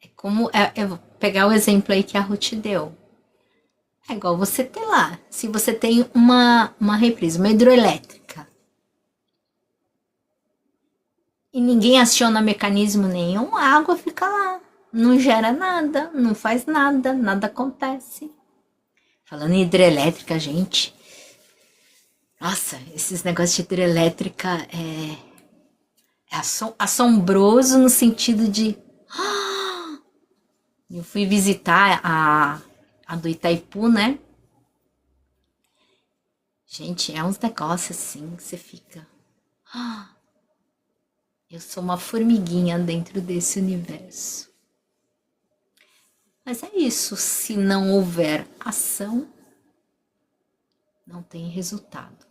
É como, eu vou pegar o exemplo aí que a Ruth deu. É igual você ter lá, se você tem uma represa, uma hidroelétrica, e ninguém aciona mecanismo nenhum, a água fica lá, não gera nada, não faz nada, nada acontece. Falando em hidrelétrica, gente, nossa, esses negócios de hidrelétrica é assombroso no sentido de... Eu fui visitar a do Itaipu, né? Gente, é uns negócios assim que você fica... Eu sou uma formiguinha dentro desse universo. Mas é isso, se não houver ação, não tem resultado.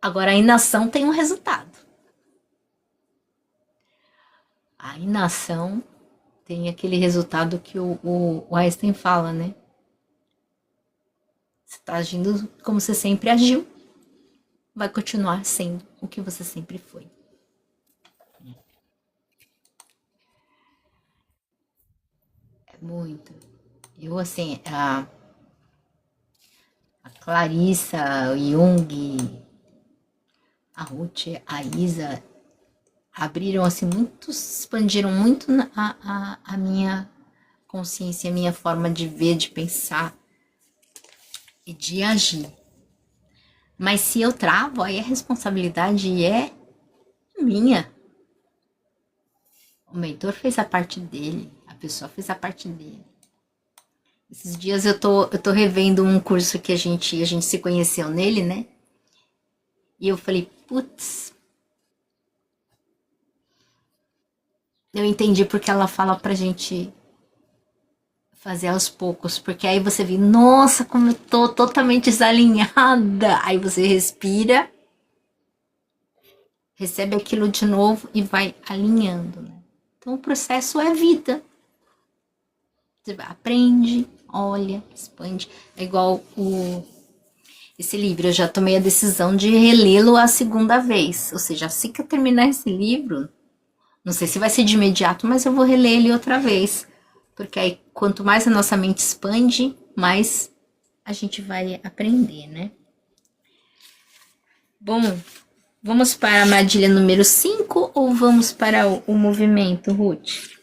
Agora, a inação tem um resultado. A inação tem aquele resultado que o Einstein fala, né? Você está agindo como você sempre agiu, vai continuar sendo o que você sempre foi. É muito. Eu, assim, a Clarissa, o Jung, a Ruth, a Isa, abriram, assim, muito, expandiram muito a minha consciência, a minha forma de ver, de pensar e de agir. Mas se eu travo, aí a responsabilidade é minha. O mentor fez a parte dele, a pessoa fez a parte dele. Esses dias eu tô revendo um curso que a gente se conheceu nele, né? E eu falei, putz, eu entendi porque ela fala pra gente fazer aos poucos, porque aí você vê, nossa, como eu tô totalmente desalinhada. Aí você respira, recebe aquilo de novo e vai alinhando, né? Então o processo é vida. Você aprende, olha, expande. É igual esse livro. Eu já tomei a decisão de relê-lo a segunda vez. Ou seja, assim que eu terminar esse livro, não sei se vai ser de imediato, mas eu vou reler ele outra vez. Porque aí, quanto mais a nossa mente expande, mais a gente vai aprender, né? Bom, vamos para a armadilha número 5 ou vamos para o movimento, Ruth?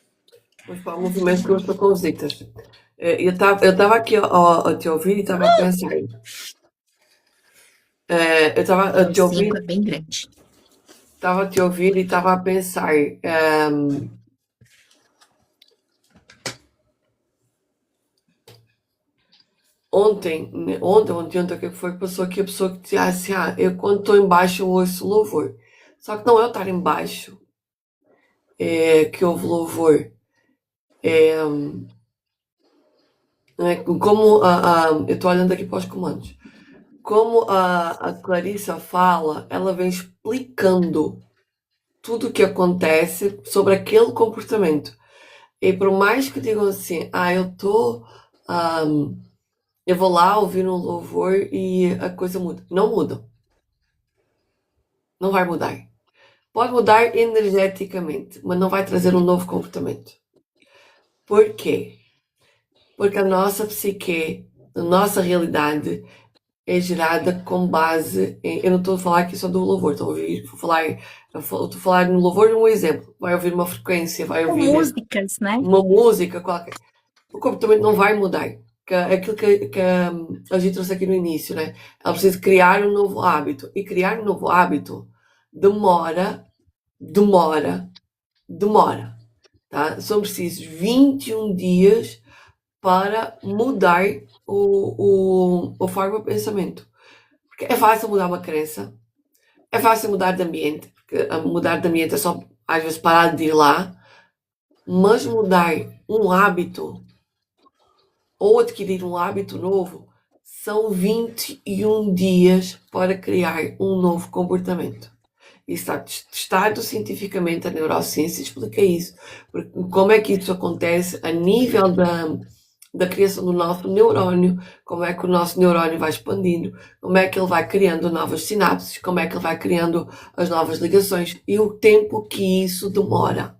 Vamos para o movimento que eu estou com visitas. Eu estava aqui a te ouvir e estava a pensar. Eu estava a O te ouvir, 5 é bem grande. estava a te ouvir e estava a pensar. Ontem, o que foi? Passou aqui a pessoa que dizia assim: eu quando estou em baixo eu ouço louvor. Só que não é eu estar em baixo que ouve louvor. Como eu estou olhando aqui para os comandos. Como a Clarissa fala, ela vem explicando tudo o que acontece sobre aquele comportamento. E por mais que digam assim, eu vou lá ouvir um louvor e a coisa muda. Não muda. Não vai mudar. Pode mudar energeticamente, mas não vai trazer um novo comportamento. Por quê? Porque a nossa psique, a nossa realidade é gerada com base em. Eu não estou a falar aqui só do louvor, estou a falar no louvor um exemplo. Vai ouvir uma frequência, vai Com ouvir músicas, né? uma música qualquer. O comportamento não vai mudar. Aquilo que a gente trouxe aqui no início, né? Ela precisa criar um novo hábito. E criar um novo hábito demora, demora. Tá? São precisos 21 dias para mudar a forma de pensamento. Porque é fácil mudar uma crença, é fácil mudar de ambiente, porque mudar de ambiente é só, às vezes, parar de ir lá, mas mudar um hábito ou adquirir um hábito novo são 21 dias para criar um novo comportamento. Isso está testado cientificamente, a neurociência explica isso. Porque como é que isso acontece a nível da criação do nosso neurónio, como é que o nosso neurónio vai expandindo, como é que ele vai criando novas sinapses, como é que ele vai criando as novas ligações e o tempo que isso demora.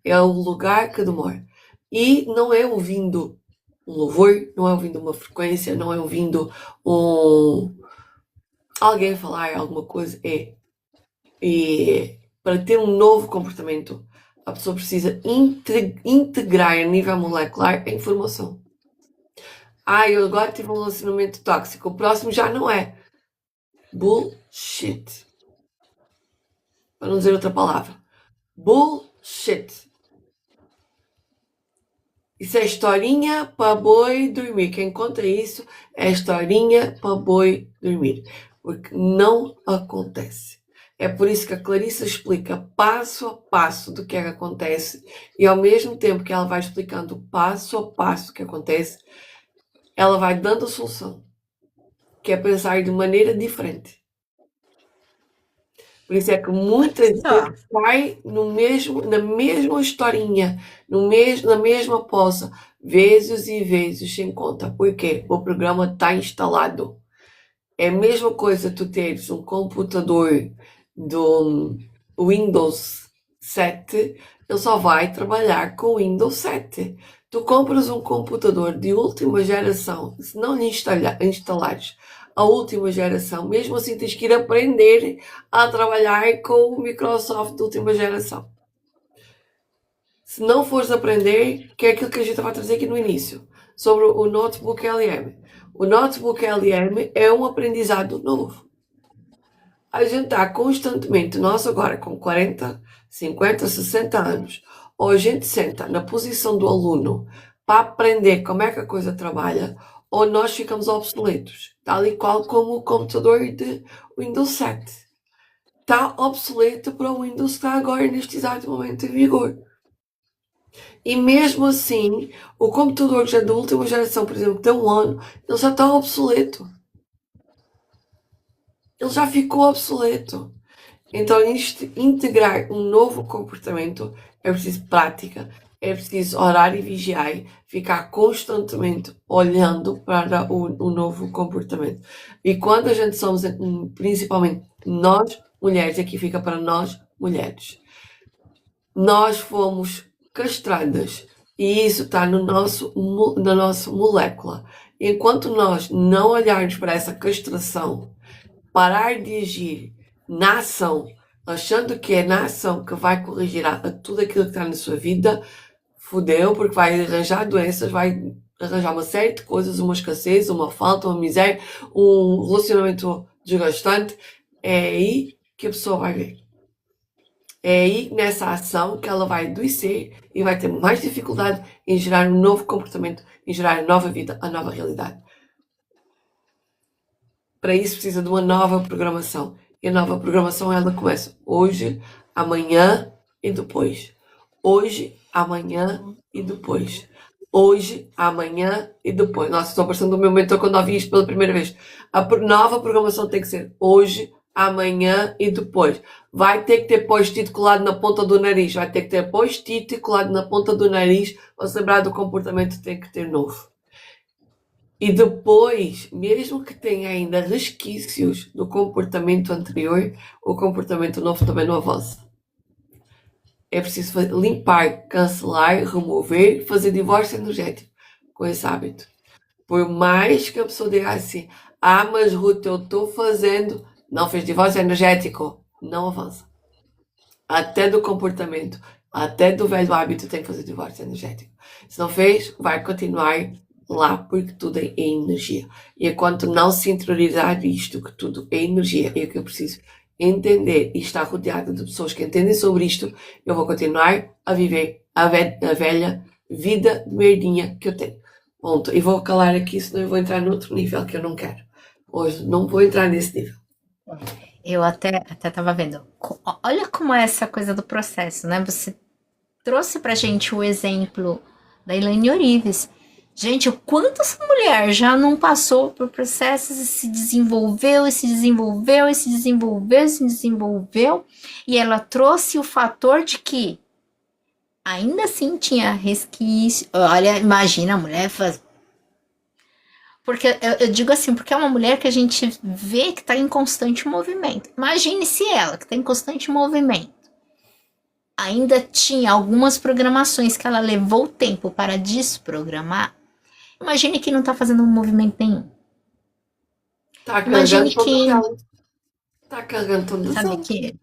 É o lugar que demora. E não é ouvindo um louvor, não é ouvindo uma frequência, não é ouvindo alguém falar alguma coisa, e para ter um novo comportamento, a pessoa precisa integrar a nível molecular a informação. Eu agora tive um relacionamento tóxico, o próximo já não é. Bullshit. Para não dizer outra palavra. Bullshit. Isso é historinha para boi dormir. Quem conta isso é historinha para boi dormir. Porque não acontece. É por isso que a Clarissa explica passo a passo do que é que acontece. E ao mesmo tempo que ela vai explicando passo a passo o que acontece, ela vai dando a solução. Que é pensar de maneira diferente. Por isso é que muita Só. gente cai na mesma historinha, na mesma poça, vezes e vezes sem conta. Por quê? O programa está instalado. É a mesma coisa tu teres um computador do Windows 7, ele só vai trabalhar com o Windows 7. Tu compras um computador de última geração, se não lhe instalares a última geração, mesmo assim tens que ir aprender a trabalhar com o Microsoft de última geração. Se não fores aprender, que é aquilo que a gente vai trazer aqui no início, sobre o Notebook LM. O Notebook LM é um aprendizado novo. A gente está constantemente, nós agora com 40, 50, 60 anos, ou a gente senta na posição do aluno para aprender como é que a coisa trabalha, ou nós ficamos obsoletos, tal e qual como o computador de Windows 7. Está obsoleto para o Windows que está agora neste exato momento em vigor. E mesmo assim, o computador que já é da última geração, por exemplo, que tem um ano, ele já está obsoleto. Ele já ficou obsoleto. Então, integrar um novo comportamento é preciso prática, é preciso orar e vigiar, ficar constantemente olhando para o novo comportamento. E quando a gente somos, principalmente nós, mulheres, aqui fica para nós, mulheres, nós fomos castradas e isso está na nossa molécula. Enquanto nós não olharmos para essa castração, parar de agir na ação, achando que é na ação que vai corrigir a tudo aquilo que está na sua vida, fudeu, porque vai arranjar doenças, vai arranjar uma série de coisas, uma escassez, uma falta, uma miséria, um relacionamento desgastante. É aí que a pessoa vai ver. É aí, nessa ação, que ela vai adoecer e vai ter mais dificuldade em gerar um novo comportamento, em gerar a nova vida, a nova realidade. Para isso precisa de uma nova programação. E a nova programação, ela começa hoje, amanhã e depois. Hoje, amanhã e depois. Hoje, amanhã e depois. Nossa, estou parecendo o meu mentor quando ouvi isto pela primeira vez. A nova programação tem que ser hoje, amanhã e depois. Vai ter que ter post-it colado na ponta do nariz. Vai ter que ter post-it colado na ponta do nariz para se lembrar do comportamento que tem que ter novo. E depois, mesmo que tenha ainda resquícios do comportamento anterior, o comportamento novo também não avança. É preciso limpar, cancelar, remover, fazer divórcio energético com esse hábito. Por mais que a pessoa diga assim, mas Ruth, eu estou fazendo, não fez divórcio energético, não avança. Até do comportamento, até do velho hábito tem que fazer divórcio energético. Se não fez, vai continuar lá, porque tudo é energia. E enquanto não se interiorizar isto, que tudo é energia, é o que eu preciso entender e estar rodeado de pessoas que entendem sobre isto, eu vou continuar a viver a velha vida de merdinha que eu tenho. Ponto. E vou calar aqui, senão eu vou entrar noutro nível que eu não quero. Hoje não vou entrar nesse nível. Eu até tava vendo. Olha como é essa coisa do processo, né? Você trouxe pra gente o exemplo da Elaine Orives. Gente, o quanto essa mulher já não passou por processos e se desenvolveu, e se desenvolveu, e se desenvolveu, e se desenvolveu. E ela trouxe o fator de que ainda assim tinha resquício. Olha, imagina a mulher faz. Porque eu digo assim, porque é uma mulher que a gente vê que está em constante movimento. Imagine se ela, que está em constante movimento, ainda tinha algumas programações que ela levou tempo para desprogramar. Imagine que não está fazendo um movimento nenhum. Tá Imagine carregando que. todas elas. Tá carregando todas Sabe elas. que.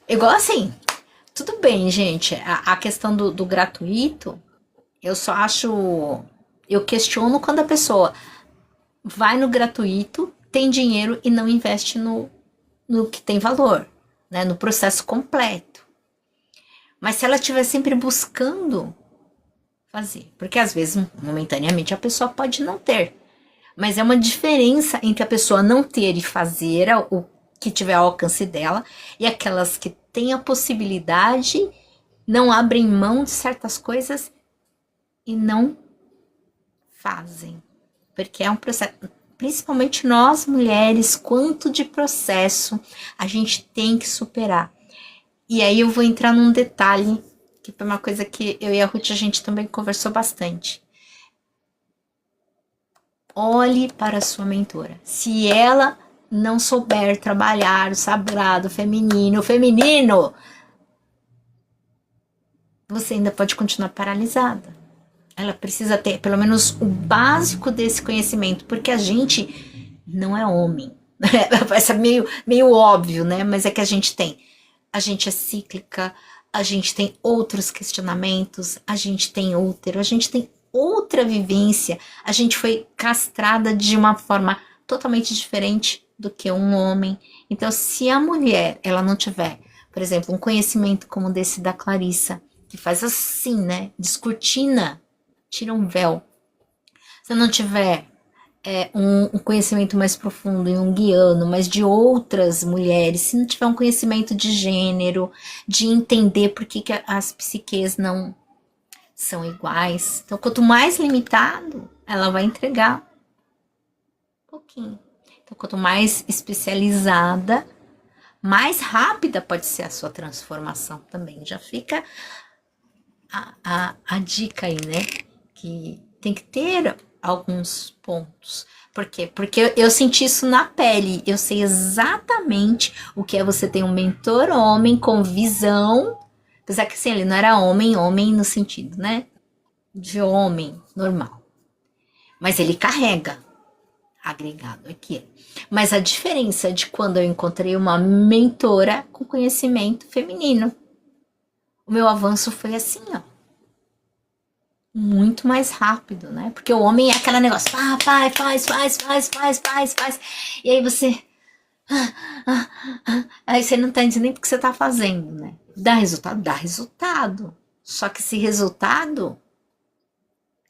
Igual assim. Tudo bem, gente. A questão do gratuito, eu só acho. Eu questiono quando a pessoa vai no gratuito, tem dinheiro e não investe no que tem valor, né? No processo completo. Mas se ela estiver sempre buscando fazer, porque às vezes, momentaneamente, a pessoa pode não ter. Mas é uma diferença entre a pessoa não ter e fazer o que tiver ao alcance dela e aquelas que têm a possibilidade, não abrem mão de certas coisas e não fazem. Porque é um processo. principalmente nós mulheres, quanto de processo a gente tem que superar. E aí eu vou entrar num detalhe, que foi uma coisa que eu e a Ruth a gente também conversou bastante. Olhe para a sua mentora. Se ela não souber trabalhar o sagrado feminino, você ainda pode continuar paralisada. Ela precisa ter pelo menos o básico desse conhecimento, porque a gente não é homem. Parece meio óbvio, né? Mas é que a gente tem. A gente é cíclica, a gente tem outros questionamentos, a gente tem útero, a gente tem outra vivência. A gente foi castrada de uma forma totalmente diferente do que um homem. Então, se a mulher, ela não tiver, por exemplo, um conhecimento como desse da Clarissa, que faz assim, né? Descortina, tira um véu. Se não tiver um conhecimento mais profundo e um guiano, mas de outras mulheres, se não tiver um conhecimento de gênero, de entender por que as psiques não são iguais. Então, quanto mais limitado, ela vai entregar um pouquinho. Então, quanto mais especializada, mais rápida pode ser a sua transformação também. Já fica a dica aí, né? Que tem que ter alguns pontos. Por quê? Porque eu senti isso na pele. Eu sei exatamente o que é você ter um mentor homem com visão. Apesar que assim, ele não era homem no sentido, né? De homem normal. Mas ele carrega agregado aqui. Mas a diferença é de quando eu encontrei uma mentora com conhecimento feminino. O meu avanço foi assim, ó. Muito mais rápido, né? Porque o homem é aquele negócio, faz. E aí você. Aí você não tá entendendo nem porque você tá fazendo, né? Dá resultado? Dá resultado. Só que esse resultado,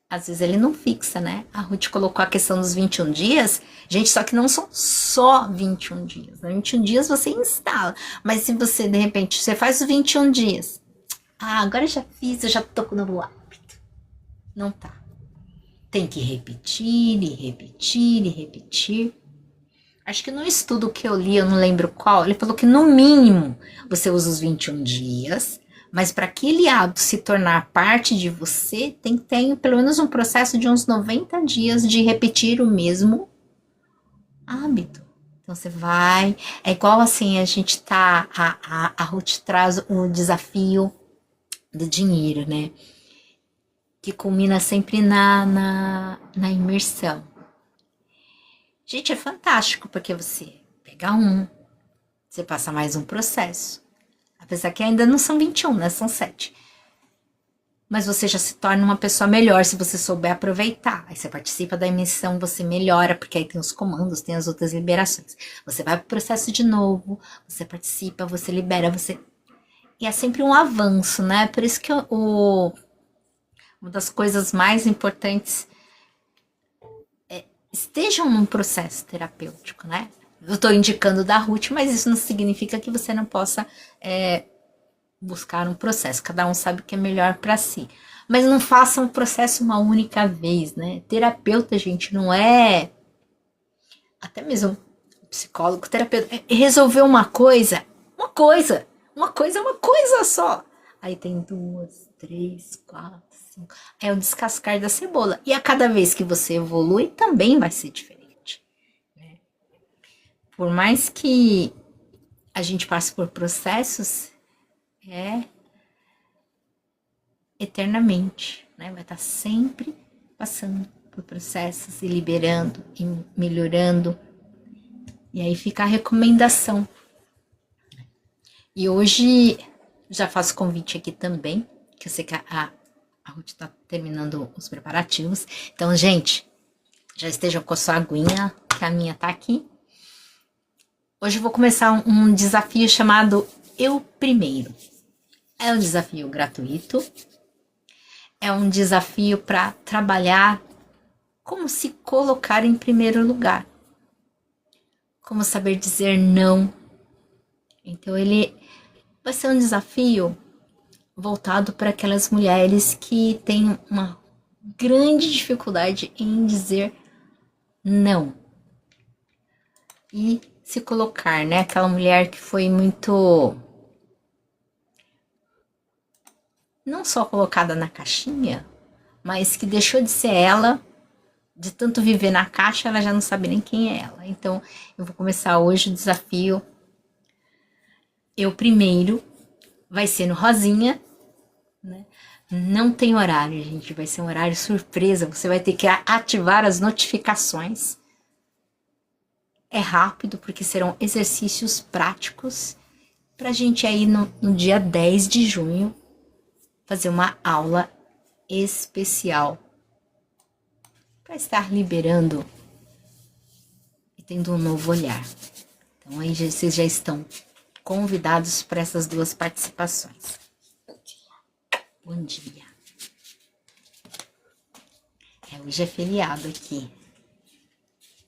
às vezes ele não fixa, né? A Ruth colocou a questão dos 21 dias. Gente, só que não são só 21 dias. Né? 21 dias você instala. Mas se você, de repente, você faz os 21 dias. Agora eu já fiz, eu já tô com o novo hábito. Não tá. Tem que repetir e repetir e repetir. Acho que no estudo que eu li, eu não lembro qual, ele falou que no mínimo você usa os 21 dias, mas para aquele hábito se tornar parte de você, tem que ter pelo menos um processo de uns 90 dias de repetir o mesmo hábito. Então você vai, é igual assim, a gente tá, a Ruth traz o desafio do dinheiro, né? Que culmina sempre na imersão. Gente, é fantástico, porque você pega você passa mais um processo. Apesar que ainda não são 21, né? São 7. Mas você já se torna uma pessoa melhor se você souber aproveitar. Aí você participa da imersão, você melhora, porque aí tem os comandos, tem as outras liberações. Você vai pro processo de novo, você participa, você libera, você... E é sempre um avanço, né? Por isso que uma das coisas mais importantes é estejam num processo terapêutico, né? Eu tô indicando da Ruth, mas isso não significa que você não possa buscar um processo. Cada um sabe o que é melhor para si. Mas não faça um processo uma única vez, né? Terapeuta, gente, não é... Até mesmo psicólogo, terapeuta... Resolver uma coisa é uma coisa só. Aí tem 2, 3, 4, 5. É o descascar da cebola. E a cada vez que você evolui, também vai ser diferente. Né? Por mais que a gente passe por processos, eternamente. Né? Vai estar sempre passando por processos e liberando e melhorando. E aí fica a recomendação. E hoje... Já faço convite aqui também, que eu sei que a Ruth está terminando os preparativos. Então, gente, já estejam com a sua aguinha, que a minha tá aqui. Hoje eu vou começar um desafio chamado Eu Primeiro. É um desafio gratuito. É um desafio para trabalhar como se colocar em primeiro lugar. Como saber dizer não. Então, ele... vai ser um desafio voltado para aquelas mulheres que têm uma grande dificuldade em dizer não. e se colocar, né? Aquela mulher que foi muito, não só colocada na caixinha, mas que deixou de ser ela, de tanto viver na caixa, ela já não sabe nem quem é ela. Então, eu vou começar hoje o desafio. Eu primeiro, vai ser no rosinha, né? Não tem horário, gente, vai ser um horário surpresa. Você vai ter que ativar as notificações. É rápido, porque serão exercícios práticos para a gente aí no dia 10 de junho fazer uma aula especial para estar liberando e tendo um novo olhar. Então aí vocês já estão convidados para essas duas participações. Bom dia. Hoje é feriado aqui.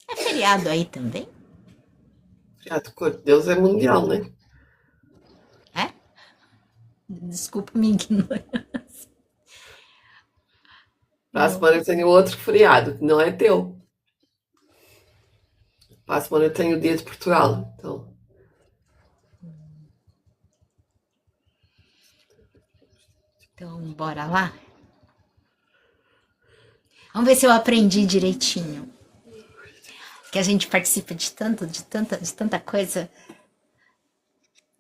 É feriado aí também? Feriado de Cor de Deus é mundial, né? É? Desculpa minha ignorância. Para a semana eu tenho outro feriado, que não é teu. Para a semana eu tenho o dia de Portugal. Então, bora lá? Vamos ver se eu aprendi direitinho. Que a gente participa de tanta coisa.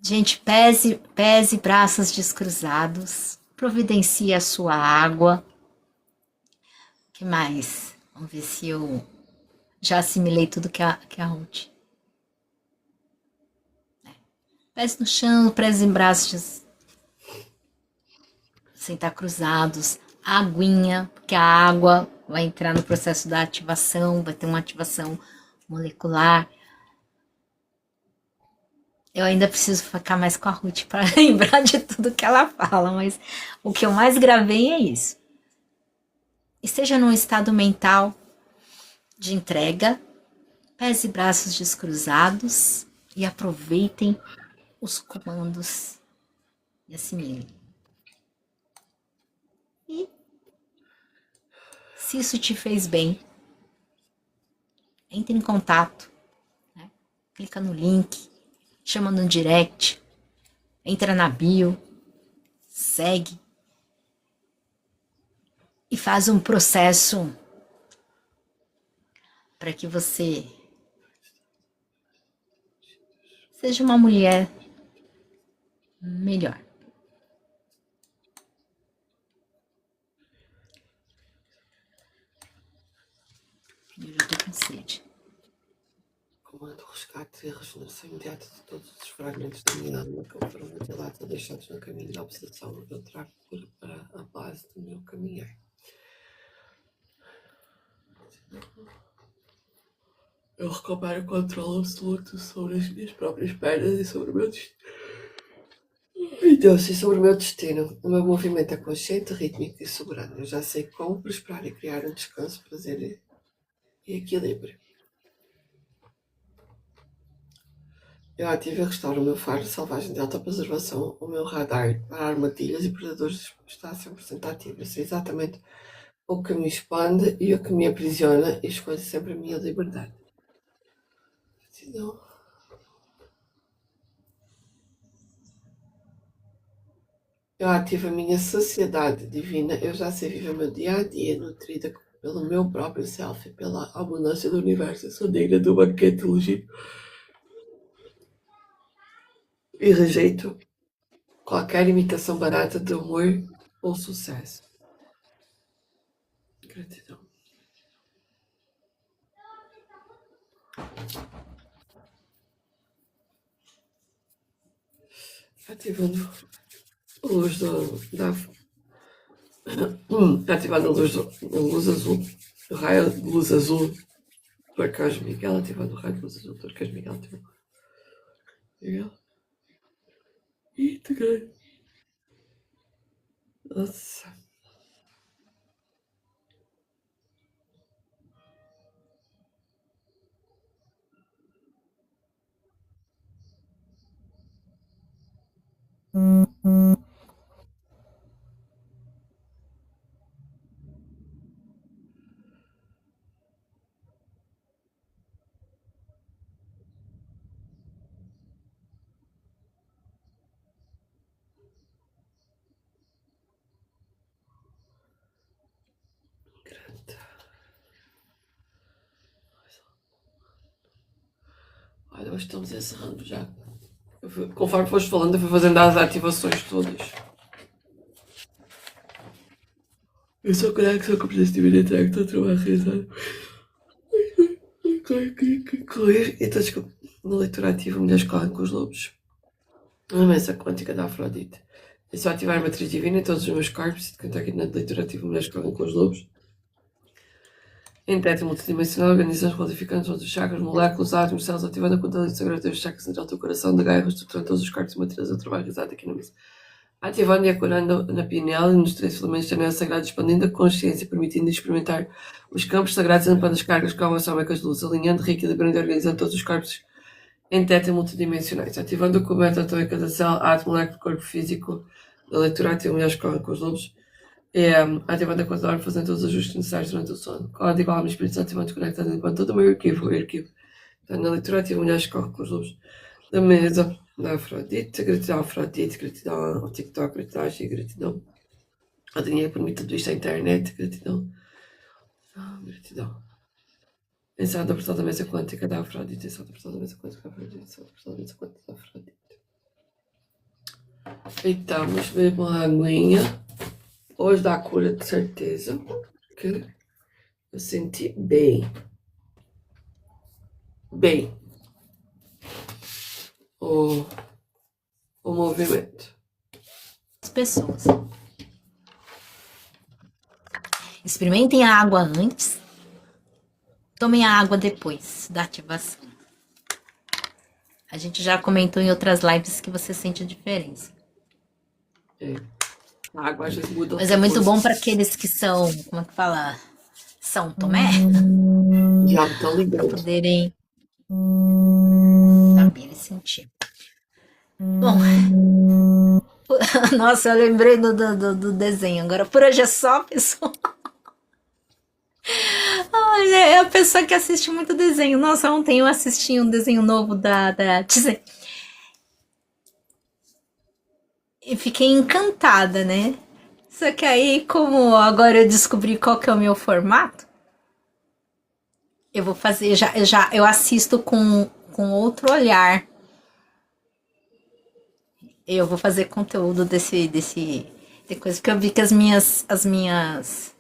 Gente, pese braços descruzados. Providencie a sua água. O que mais? Vamos ver se eu já assimilei tudo que a Ruth. Pés no chão, pés em braços sem estar cruzados. Aguinha, porque a água vai entrar no processo da ativação, vai ter uma ativação molecular. Eu ainda preciso ficar mais com a Ruth para lembrar de tudo que ela fala, mas o que eu mais gravei é isso. Esteja num estado mental de entrega, pés e braços descruzados e aproveitem os comandos e assimilem. E se isso te fez bem, entre em contato, né? Clica no link, chama no direct, entra na bio, segue e faz um processo para que você seja uma mulher melhor. Eu já tô com sede. Comando o resgate e a regeneração imediata de todos os fragmentos da minha alma que foram mutilados ou deixados no caminho da obsessão. Eu trago cura para a base do meu caminhar. Eu recupero o controle absoluto sobre as minhas próprias pernas e sobre o meu destino. Deus, e sobre o meu destino. O meu movimento é consciente, rítmico e soberano. Eu já sei como prosperar e criar um descanso, prazer e equilíbrio. Eu ativo e restauro o meu faro selvagem de alta preservação. O meu radar para armadilhas e predadores está 100% ativo. Eu sei exatamente o que me expande e o que me aprisiona e escolho sempre a minha liberdade. Então, eu ativo a minha sociedade divina. Eu já sei viver o meu dia a dia, nutrida pelo meu próprio self e pela abundância do universo. Eu sou digna do banquete legítimo e rejeito qualquer imitação barata de amor ou sucesso. Gratidão. Ativando a luz ativando a luz azul, o raio de luz azul do Arcanjo Miguel, ativando o raio de luz azul do Arcanjo Miguel, ativando Miguel. Eita, cara. Nossa. nós estamos encerrando já. Conforme foste falando, eu fui fazendo as ativações todas. Eu só queria que eu preciso de vir entrar, que estou a trabalhar risada. Então, desculpa. Na leitura ativa, mulheres correm com os lobos. Uma mesa quântica da Afrodite. É só ativar a matriz divina em todos os meus corpos e de cantar aqui na leitura ativa, mulheres correm com os lobos. Em teto multidimensional, organizações qualificando todos os chakras, moléculas, átomos, células, ativando a contabilidade sagrada dos chakras central do teu coração, da gaia, reestruturando todos os corpos e materiais do trabalho realizado aqui na mesa. Ativando e acurando na pineal e nos 3 filamentos da janela sagrada, expandindo a consciência, permitindo experimentar os campos sagrados, ampando as cargas com a sombra com as luzes, alinhando, reequilibrando e organizando todos os corpos em teto multidimensionais. Ativando a coberta atômica da célula, átomo, molécula, corpo físico, da leitura ativa, mulheres correm com os lobos. Ativando a conta fazendo todos os ajustes necessários durante o sono. Código, alma e espírito ativamente conectado, limpando todo o meu arquivo. Então, na leitura ativa, mulheres correm com os lobos da mesa. Da Afrodite, gratidão ao TikTok, gratidão à Gi, gratidão ao dinheiro por mim, tudo isto à internet, gratidão. Gratidão. Encerrada a portal da mesa quântica da Afrodite, encerrada a portal da mesa quântica da Afrodite, encerrada a portal da mesa quântica da Afrodite. Deitamos, bebemos uma aguinha. Hoje dá cura de certeza, porque eu senti bem. O movimento. As pessoas. Experimentem a água antes. Tomem a água depois da ativação. A gente já comentou em outras lives que você sente a diferença. A água às vezes muda. Mas é muito bom para aqueles que são, como é que fala? São Tomé. Já estão ligando. Para poderem saber e sentir. Bom, nossa, eu lembrei do desenho agora. Por hoje é só, pessoal. Ai, é a pessoa que assiste muito desenho. Nossa, ontem eu assisti um desenho novo da Disney. E fiquei encantada, né? Só que aí, como agora eu descobri qual que é o meu formato, eu vou fazer, eu assisto com outro olhar. Eu vou fazer conteúdo de coisa, porque eu vi que as minhas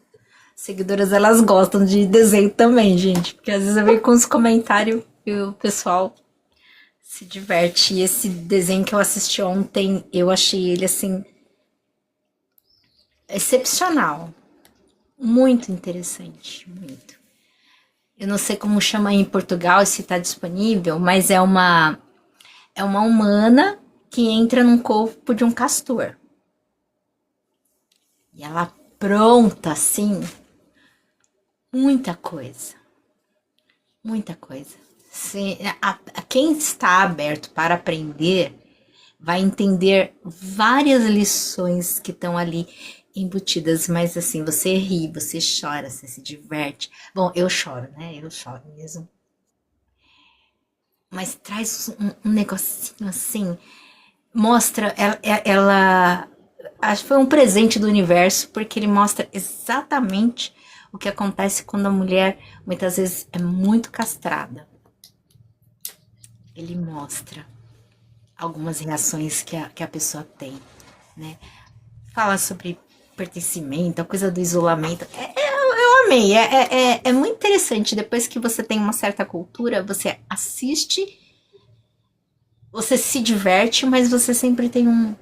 seguidoras, elas gostam de desenho também, gente. Porque às vezes eu vejo com os comentários e o pessoal se diverte. E esse desenho que eu assisti ontem, eu achei ele, assim, excepcional. Muito interessante, muito. Eu não sei como chama em Portugal e se está disponível, mas é uma humana que entra num corpo de um castor. E ela apronta, assim, muita coisa. Muita coisa. Quem está aberto para aprender vai entender várias lições que estão ali embutidas, mas assim, você ri, você chora, você se diverte. Bom, eu choro, né? Eu choro mesmo. Mas traz um negocinho assim, mostra, ela acho que foi um presente do universo, porque ele mostra exatamente o que acontece quando a mulher, muitas vezes, é muito castrada. Ele mostra algumas reações que a pessoa tem, né? Fala sobre pertencimento, a coisa do isolamento. Eu amei, é muito interessante. Depois que você tem uma certa cultura, você assiste, você se diverte, mas você sempre tem um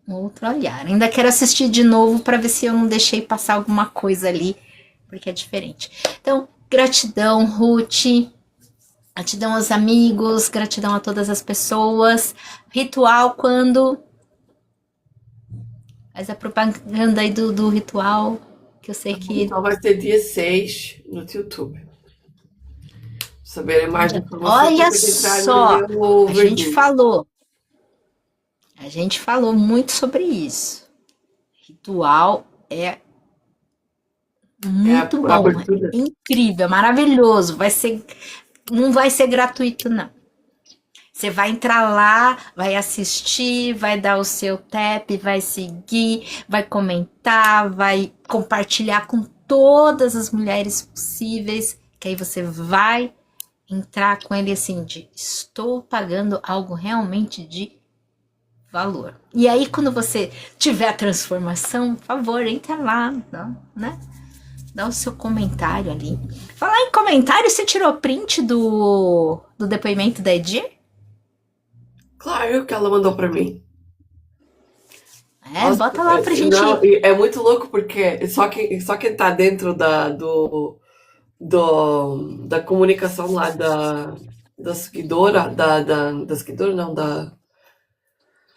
outro olhar. Ainda quero assistir de novo para ver se eu não deixei passar alguma coisa ali, porque é diferente. Então, gratidão, Ruth. Gratidão aos amigos, gratidão a todas as pessoas. Ritual quando... Faz a propaganda aí do ritual, que eu sei que... Então vai ser dia 6 no YouTube. Saberem mais informações. Olha só, a gente falou muito sobre isso. Ritual é muito bom, é incrível, maravilhoso. Não vai ser gratuito, não. Você vai entrar lá, vai assistir, vai dar o seu tap, vai seguir, vai comentar, vai compartilhar com todas as mulheres possíveis, que aí você vai entrar com ele assim de estou pagando algo realmente de valor. E aí quando você tiver a transformação, por favor, entra lá, né? Dá o seu comentário ali. Falar em comentário, você tirou print do depoimento da Edir? Claro que ela mandou pra mim. É, Nossa, bota lá pra gente. não, e é muito louco porque só quem tá dentro da comunicação lá da seguidora, da seguidora, não,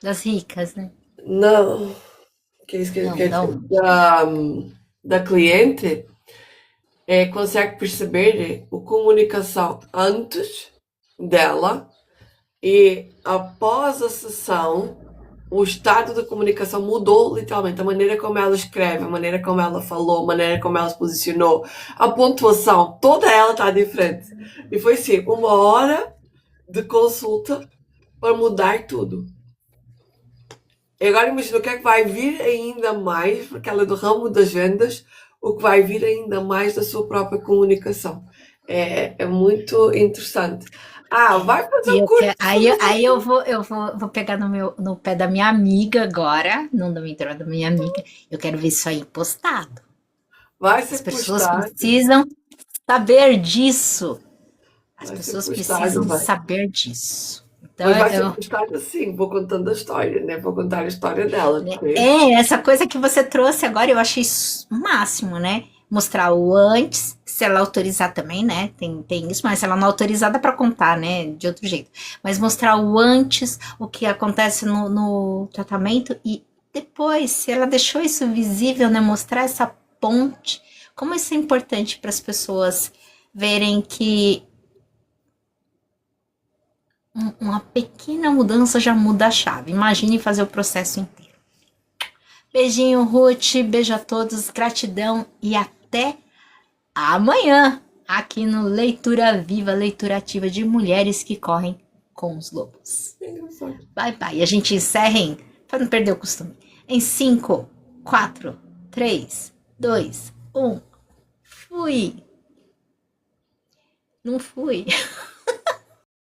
Das ricas, né? não, Não, da onde? da cliente, consegue perceber a comunicação antes dela e após a sessão, o estado da comunicação mudou literalmente. A maneira como ela escreve, a maneira como ela falou, a maneira como ela se posicionou, a pontuação, toda ela está diferente. E foi assim, 1 hora de consulta para mudar tudo. E agora imagina o que é que vai vir ainda mais, porque ela é do ramo das vendas, o que vai vir ainda mais da sua própria comunicação. É muito interessante. Ah, vai fazer E um eu curso quero, sobre aí eu vou pegar no pé da minha amiga agora, não da minha da minha amiga. Eu quero ver isso aí postado. vai As ser pessoas postado, precisam saber disso. As vai ser pessoas postado, precisam vai. saber disso. Então, Mas vai ser postado assim, vou contando a história, né? Vou contar a história dela, porque essa coisa que você trouxe agora, eu achei o máximo, né? Mostrar o antes, se ela autorizar também, né? Tem isso, mas se ela não autorizar, dá pra contar, né? De outro jeito. Mas mostrar o antes, o que acontece no tratamento e depois, se ela deixou isso visível, né? Mostrar essa ponte, como isso é importante para as pessoas verem que uma pequena mudança já muda a chave. Imagine fazer o processo inteiro. Beijinho, Ruth. Beijo a todos. Gratidão e até amanhã aqui no Leitura Viva, leitura ativa de mulheres que correm com os lobos. é engraçado. Bye, bye. E a gente encerra para não perder o costume, em 5, 4, 3, 2, 1. Fui. Não fui.